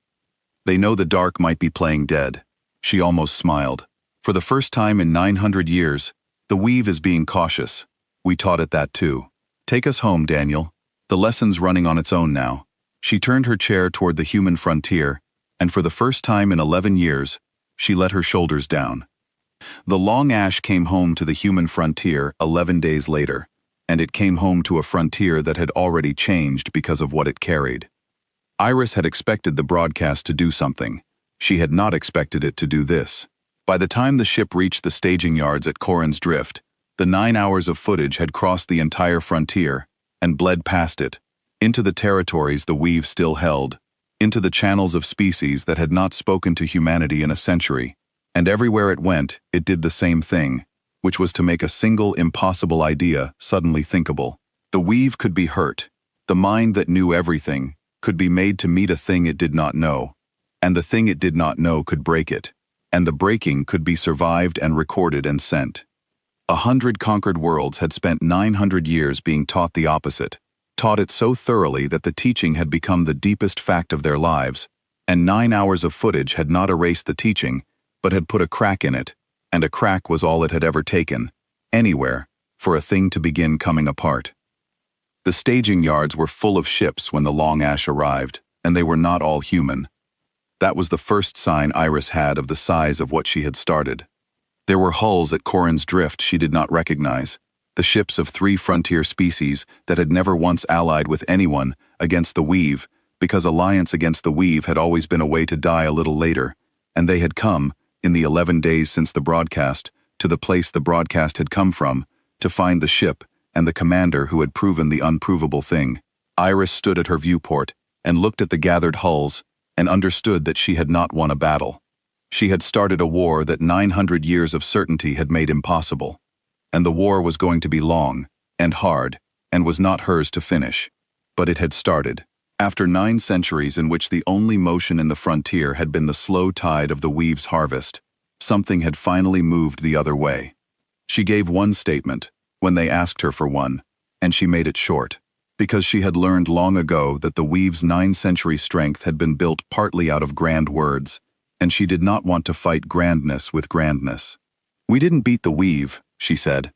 They know the dark might be playing dead." She almost smiled. "For the first time in 900 years, the Weave is being cautious. We taught it that too. Take us home, Daniel. The lesson's running on its own now." She turned her chair toward the human frontier, and for the first time in 11 years, she let her shoulders down. The long ash came home to the human frontier 11 days later, and it came home to a frontier that had already changed because of what it carried. Iris had expected the broadcast to do something. She had not expected it to do this. By the time the ship reached the staging yards at Corin's Drift, the 9 hours of footage had crossed the entire frontier and bled past it, into the territories the Weave still held, into the channels of species that had not spoken to humanity in a century, and everywhere it went, it did the same thing, which was to make a single impossible idea suddenly thinkable. The Weave could be hurt. The mind that knew everything could be made to meet a thing it did not know, and the thing it did not know could break it, and the breaking could be survived and recorded and sent. 100 conquered worlds had spent 900 years being taught the opposite, taught it so thoroughly that the teaching had become the deepest fact of their lives, and 9 hours of footage had not erased the teaching, but had put a crack in it, and a crack was all it had ever taken, anywhere, for a thing to begin coming apart. The staging yards were full of ships when the long ash arrived, and they were not all human. That was the first sign Iris had of the size of what she had started. There were hulls at Corin's Drift she did not recognize, the ships of 3 frontier species that had never once allied with anyone against the Weave, because alliance against the Weave had always been a way to die a little later, and they had come, in the 11 days since the broadcast, to the place the broadcast had come from, to find the ship and the commander who had proven the unprovable thing. Iris stood at her viewport and looked at the gathered hulls and understood that she had not won a battle. She had started a war that 900 years of certainty had made impossible. And the war was going to be long and hard and was not hers to finish. But it had started. After 9 centuries in which the only motion in the frontier had been the slow tide of the Weave's harvest, something had finally moved the other way. She gave one statement, when they asked her for one, and she made it short, because she had learned long ago that the Weave's 9-century strength had been built partly out of grand words, and she did not want to fight grandness with grandness. "We didn't beat the Weave," she said.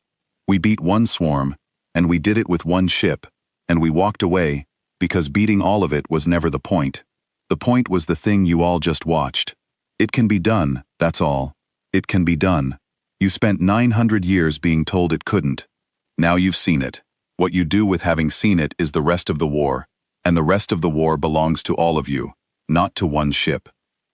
"We beat one swarm, and we did it with one ship, and we walked away, because beating all of it was never the point. The point was the thing you all just watched. It can be done, that's all. It can be done. You spent 900 years being told it couldn't. Now you've seen it. What you do with having seen it is the rest of the war, and the rest of the war belongs to all of you, not to one ship."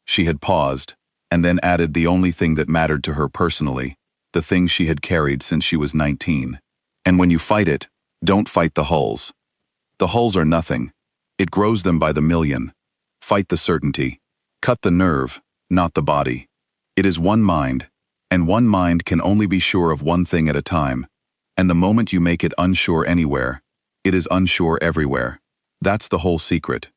She had paused, and then added the only thing that mattered to her personally, the thing she had carried since she was 19. And when you fight it, don't fight the hulls. The hulls are nothing. It grows them by the million. Fight the certainty. Cut the nerve, not the body. It is one mind, and one mind can only be sure of one thing at a time. And the moment you make it unsure anywhere, it is unsure everywhere. That's the whole secret.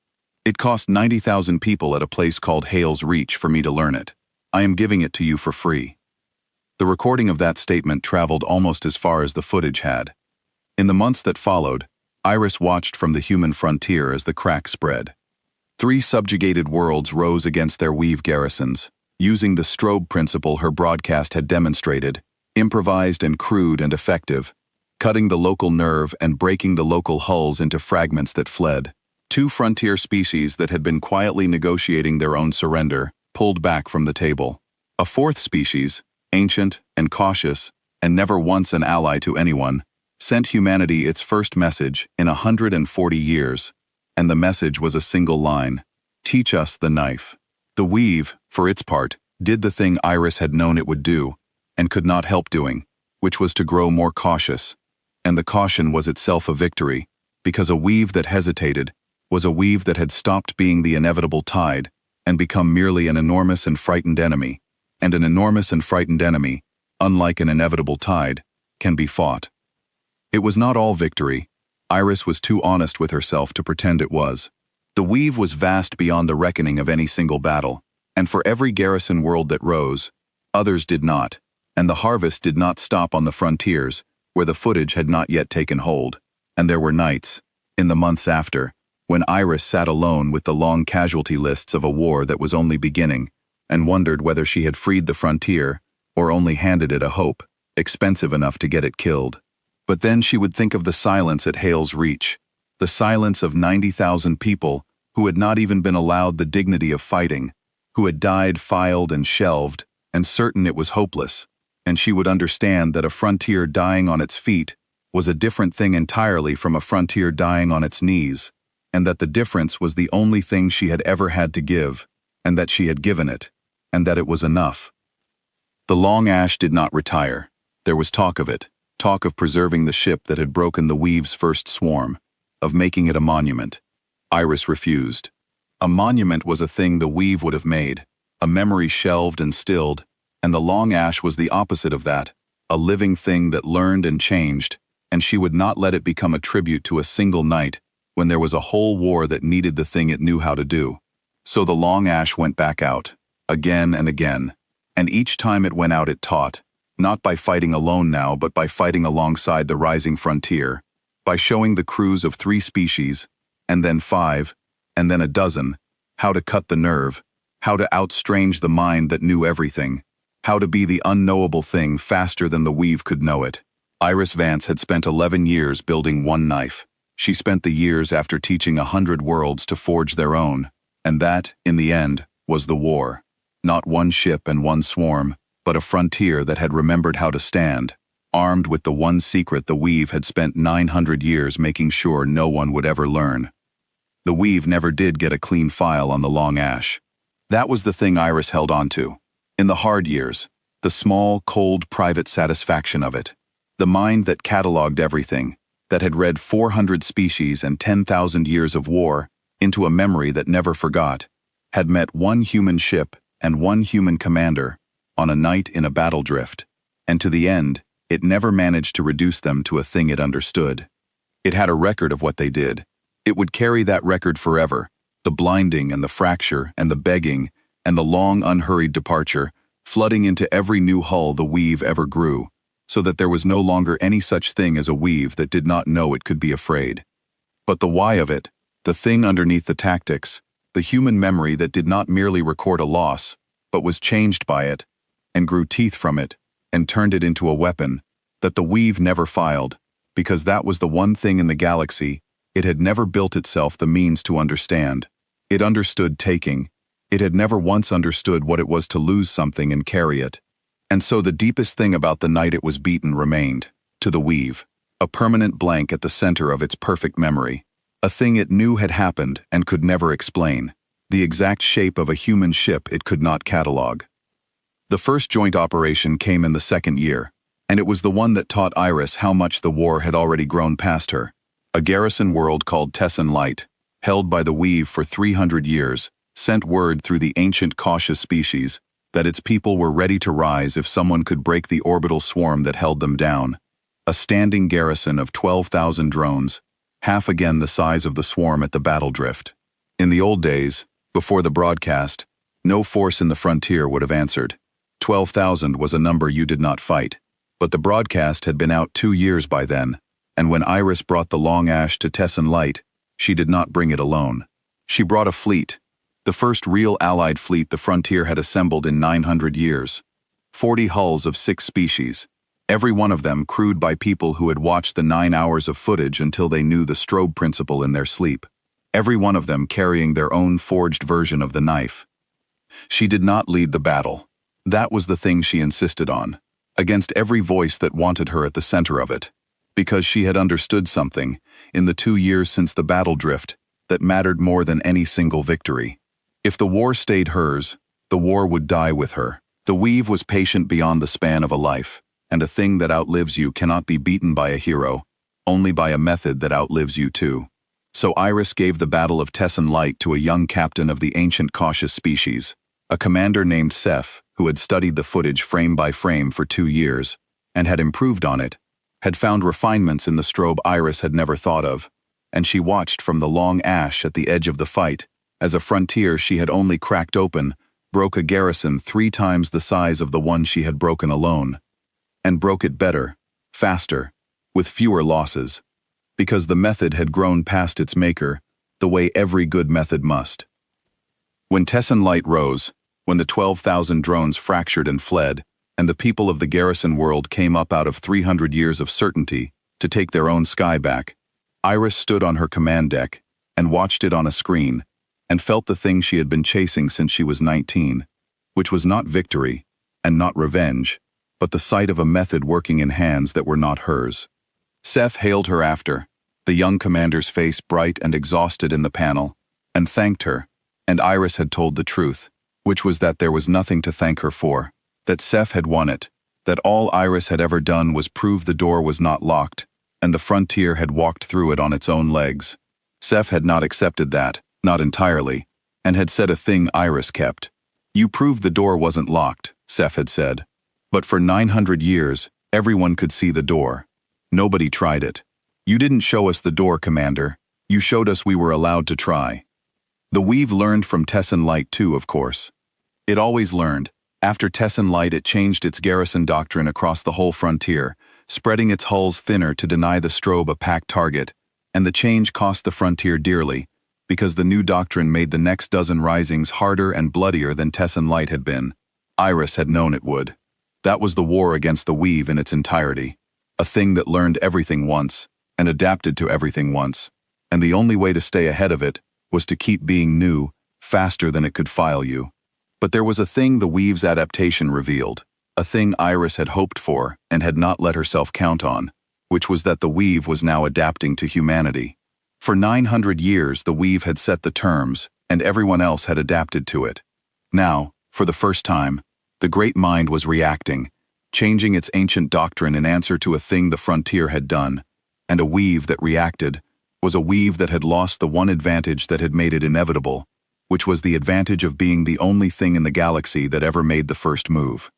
It cost 90,000 people at a place called Hale's Reach for me to learn it. I am giving it to you for free. The recording of that statement traveled almost as far as the footage had. In the months that followed, Iris watched from the human frontier as the crack spread. 3 subjugated worlds rose against their weave garrisons, using the strobe principle her broadcast had demonstrated, improvised and crude and effective, cutting the local nerve and breaking the local hulls into fragments that fled. 2 frontier species that had been quietly negotiating their own surrender pulled back from the table. A 4th species, ancient and cautious, and never once an ally to anyone, sent humanity its first message in 140 years, and the message was a single line: teach us the knife. The weave, for its part, did the thing Iris had known it would do, and could not help doing, which was to grow more cautious. And the caution was itself a victory, because a weave that hesitated was a weave that had stopped being the inevitable tide and become merely an enormous and frightened enemy, and an enormous and frightened enemy, unlike an inevitable tide, can be fought. It was not all victory. Iris was too honest with herself to pretend it was. The weave was vast beyond the reckoning of any single battle, and for every garrison world that rose, others did not, and the harvest did not stop on the frontiers, where the footage had not yet taken hold. And there were nights, in the months after, when Iris sat alone with the long casualty lists of a war that was only beginning, and wondered whether she had freed the frontier, or only handed it a hope, expensive enough to get it killed. But then she would think of the silence at Hale's Reach, the silence of 90,000 people who had not even been allowed the dignity of fighting, who had died filed and shelved, and certain it was hopeless, and she would understand that a frontier dying on its feet was a different thing entirely from a frontier dying on its knees, and that the difference was the only thing she had ever had to give, and that she had given it, and that it was enough. The long ash did not retire. There was talk of it, talk of preserving the ship that had broken the weave's first swarm, of making it a monument. Iris refused. A monument was a thing the weave would have made, a memory shelved and stilled, and the long ash was the opposite of that, a living thing that learned and changed, and she would not let it become a tribute to a single night when there was a whole war that needed the thing it knew how to do. So the long ash went back out, again and again, and each time it went out it taught, not by fighting alone now but by fighting alongside the rising frontier, by showing the crews of 3 species, and then 5, and then a dozen, how to cut the nerve, how to outstrange the mind that knew everything, how to be the unknowable thing faster than the weave could know it. Iris Vance had spent 11 years building one knife. She spent the years after teaching 100 worlds to forge their own, and that, in the end, was the war. Not one ship and one swarm, but a frontier that had remembered how to stand, armed with the one secret the weave had spent 900 years making sure no one would ever learn. The weave never did get a clean file on the long ash. That was the thing Iris held on to. In the hard years, the small, cold, private satisfaction of it. The mind that catalogued everything, that had read 400 species and 10,000 years of war into a memory that never forgot, had met one human ship and one human commander on a night in a battle drift, and to the end, it never managed to reduce them to a thing it understood. It had a record of what they did. It would carry that record forever, the blinding and the fracture and the begging and the long unhurried departure, flooding into every new hull the weave ever grew, so that there was no longer any such thing as a weave that did not know it could be afraid. But the why of it, the thing underneath the tactics, the human memory that did not merely record a loss, but was changed by it, and grew teeth from it, and turned it into a weapon, that the weave never filed, because that was the one thing in the galaxy it had never built itself the means to understand. It understood taking. It had never once understood what it was to lose something and carry it. And so the deepest thing about the night it was beaten remained, to the weave, a permanent blank at the center of its perfect memory, a thing it knew had happened and could never explain. the exact shape of a human ship it could not catalog. The first joint operation came in the second year, and it was the one that taught Iris how much the war had already grown past her. A garrison world called Tessin Light, held by the Weave for 300 years, sent word through the ancient cautious species that its people were ready to rise if someone could break the orbital swarm that held them down. A standing garrison of 12,000 drones, half again the size of the swarm at the battle drift. In the old days, before the broadcast, no force in the frontier would have answered. 12,000 was a number you did not fight, but the broadcast had been out 2 years by then, and when Iris brought the Long Ash to Tessin Light, she did not bring it alone. She brought a fleet, the first real Allied fleet the frontier had assembled in 900 years. 40 hulls of 6 species, every one of them crewed by people who had watched the 9 hours of footage until they knew the strobe principle in their sleep. Every one of them carrying their own forged version of the knife. She did not lead the battle. That was the thing she insisted on, against every voice that wanted her at the center of it, because she had understood something, in the 2 years since the battle drift, that mattered more than any single victory. If the war stayed hers, the war would die with her. The Weave was patient beyond the span of a life, and a thing that outlives you cannot be beaten by a hero, only by a method that outlives you too. So Iris gave the Battle of Tessin Light to a young captain of the ancient cautious species, a commander named Seth, who had studied the footage frame by frame for 2 years, and had improved on it, had found refinements in the strobe Iris had never thought of, and she watched from the Long Ash at the edge of the fight, as a frontier she had only cracked open, broke a garrison 3 times the size of the one she had broken alone. And broke it better, faster, with fewer losses, because the method had grown past its maker, the way every good method must. When Tessin Light rose, when the 12,000 drones fractured and fled, and the people of the garrison world came up out of 300 years of certainty to take their own sky back, Iris stood on her command deck and watched it on a screen and felt the thing she had been chasing since she was 19, which was not victory and not revenge, but the sight of a method working in hands that were not hers. Seth hailed her after, the young commander's face bright and exhausted in the panel, and thanked her, and Iris had told the truth, which was that there was nothing to thank her for, that Seth had won it, that all Iris had ever done was prove the door was not locked, and the frontier had walked through it on its own legs. Seth had not accepted that, not entirely, and had said a thing Iris kept. You proved the door wasn't locked, Seth had said. But for 900 years, everyone could see the door. Nobody tried it. You didn't show us the door, Commander. You showed us we were allowed to try. The Weave learned from Tessin Light too, of course. It always learned. After Tessin Light, it changed its garrison doctrine across the whole frontier, spreading its hulls thinner to deny the strobe a packed target, and the change cost the frontier dearly, because the new doctrine made the next dozen risings harder and bloodier than Tessin Light had been. Iris had known it would. That was the war against the Weave in its entirety, a thing that learned everything once, and adapted to everything once, and the only way to stay ahead of it was to keep being new, faster than it could file you. But there was a thing the Weave's adaptation revealed, a thing Iris had hoped for and had not let herself count on, which was that the Weave was now adapting to humanity. For 900 years the Weave had set the terms, and everyone else had adapted to it. Now, for the first time, the Great Mind was reacting, changing its ancient doctrine in answer to a thing the frontier had done, and a Weave that reacted was a Weave that had lost the one advantage that had made it inevitable, which was the advantage of being the only thing in the galaxy that ever made the first move.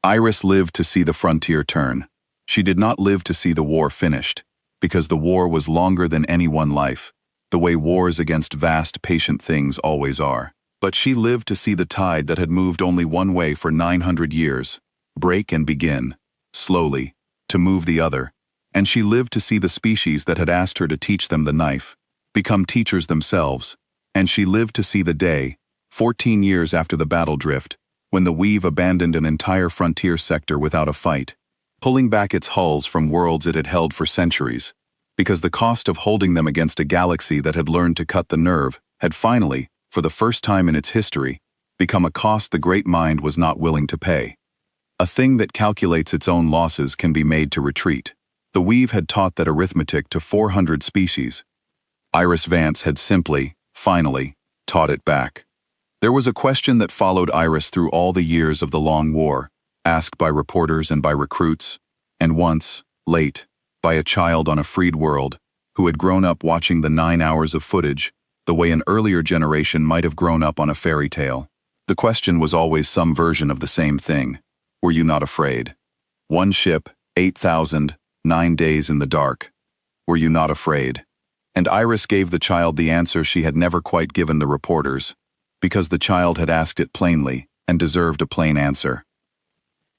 Iris lived to see the frontier turn. She did not live to see the war finished, because the war was longer than any one life, the way wars against vast, patient things always are. But she lived to see the tide that had moved only one way for 900 years, break and begin, slowly, to move the other, and she lived to see the species that had asked her to teach them the knife, become teachers themselves, and she lived to see the day, 14 years after the battle drift, when the Weave abandoned an entire frontier sector without a fight, pulling back its hulls from worlds it had held for centuries, because the cost of holding them against a galaxy that had learned to cut the nerve had finally, for the first time in its history, become a cost the Great Mind was not willing to pay. A thing that calculates its own losses can be made to retreat. The Weave had taught that arithmetic to 400 species. Iris Vance had simply, finally, taught it back. There was a question that followed Iris through all the years of the long war, asked by reporters and by recruits, and once, late, by a child on a freed world who had grown up watching the 9 hours of footage the way an earlier generation might have grown up on a fairy tale. The question was always some version of the same thing. Were you not afraid? One ship, 8,000, 9 days in the dark. Were you not afraid? And Iris gave the child the answer she had never quite given the reporters, because the child had asked it plainly and deserved a plain answer.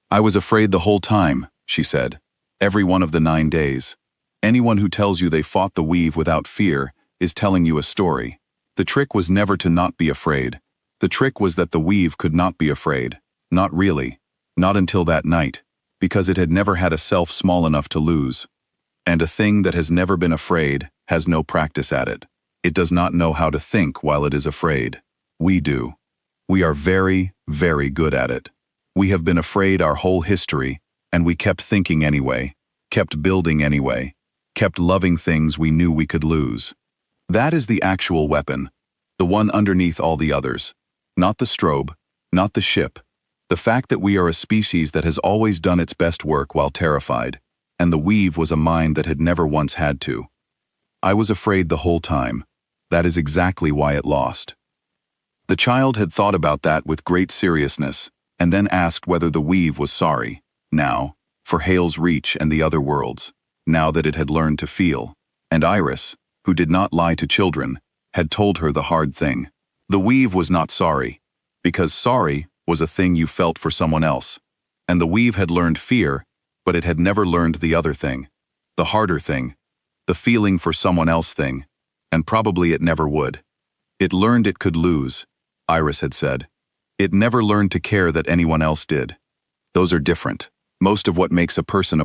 I was afraid the whole time, she said. Every one of the 9 days. Anyone who tells you they fought the weave without fear is telling you a story. The trick was never to not be afraid. The trick was that the weave could not be afraid. Not really. Not until that night, because it had never had a self small enough to lose. And a thing that has never been afraid has no practice at it. It does not know how to think while it is afraid. We do. We are very, very good at it. We have been afraid our whole history, and we kept thinking anyway, kept building anyway, kept loving things we knew we could lose. That is the actual weapon, the one underneath all the others. Not the strobe, not the ship. The fact that we are a species that has always done its best work while terrified, and the weave was a mind that had never once had to. I was afraid the whole time. That is exactly why it lost. The child had thought about that with great seriousness, and then asked whether the weave was sorry, now, for Hale's reach and the other worlds, now that it had learned to feel. And Iris, who did not lie to children, had told her the hard thing. The weave was not sorry, because sorry was a thing you felt for someone else, and the weave had learned fear, but it had never learned the other thing, the harder thing, the feeling for someone else thing, and probably it never would. It learned it could lose, Iris had said. It never learned to care that anyone else did. Those are different. Most of what makes a person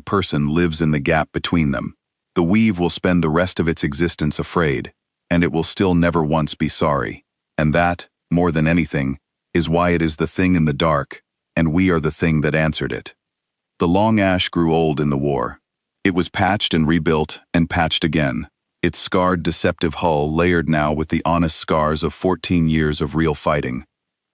lives in the gap between them. The weave will spend the rest of its existence afraid, and it will still never once be sorry. And that, more than anything, is why it is the thing in the dark, and we are the thing that answered it. The long ash grew old in the war. It was patched and rebuilt and patched again, its scarred, deceptive hull layered now with the honest scars of 14 years of real fighting,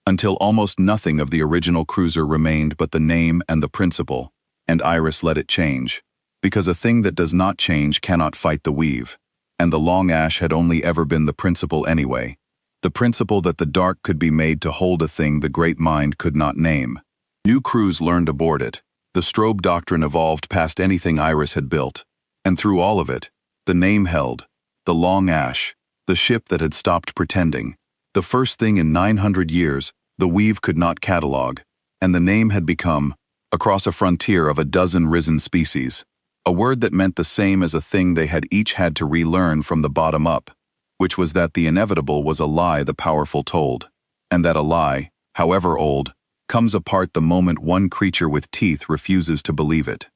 until almost nothing of the original cruiser remained but the name and the principle, and Iris let it change. Because a thing that does not change cannot fight the weave, and the long ash had only ever been the principle anyway. The principle that the dark could be made to hold a thing the great mind could not name. New crews learned aboard it. The strobe doctrine evolved past anything Iris had built, and through all of it, the name held, the long ash, the ship that had stopped pretending, the first thing in 900 years the weave could not catalog, and the name had become, across a frontier of a dozen risen species, a word that meant the same as a thing they had each had to relearn from the bottom up, which was that the inevitable was a lie the powerful told, and that a lie, however old, comes apart the moment one creature with teeth refuses to believe it.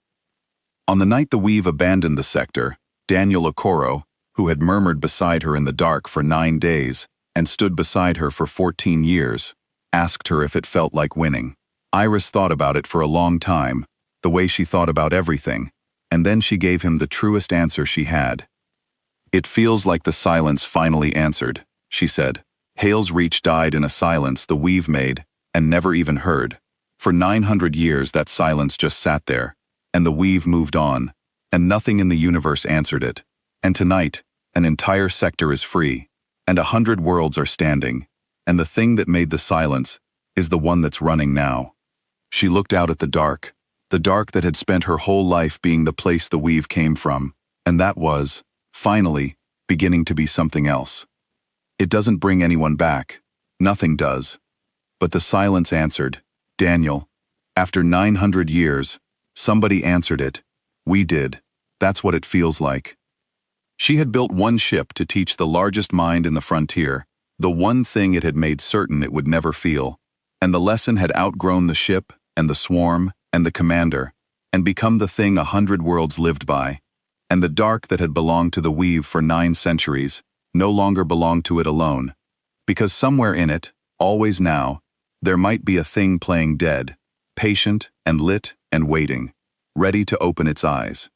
On the night the weave abandoned the sector, Daniel Okoro, who had murmured beside her in the dark for 9 days and stood beside her for 14 years, asked her if it felt like winning. Iris thought about it for a long time, the way she thought about everything, and then she gave him the truest answer she had. It feels like the silence finally answered, she said. Hale's reach died in a silence the weave made, and never even heard. For 900 years that silence just sat there, and the weave moved on, and nothing in the universe answered it. And tonight, an entire sector is free, and 100 worlds are standing, and the thing that made the silence is the one that's running now. She looked out at the dark that had spent her whole life being the place the weave came from, and that was, finally, beginning to be something else. It doesn't bring anyone back. Nothing does. But the silence answered, Daniel. After 900 years, somebody answered it. We did. That's what it feels like. She had built one ship to teach the largest mind in the frontier, the one thing it had made certain it would never feel, and the lesson had outgrown the ship and the swarm and the commander, and become the thing 100 worlds lived by, and the dark that had belonged to the weave for 9 centuries no longer belonged to it alone, because somewhere in it, always now, there might be a thing playing dead, patient and lit and waiting, ready to open its eyes.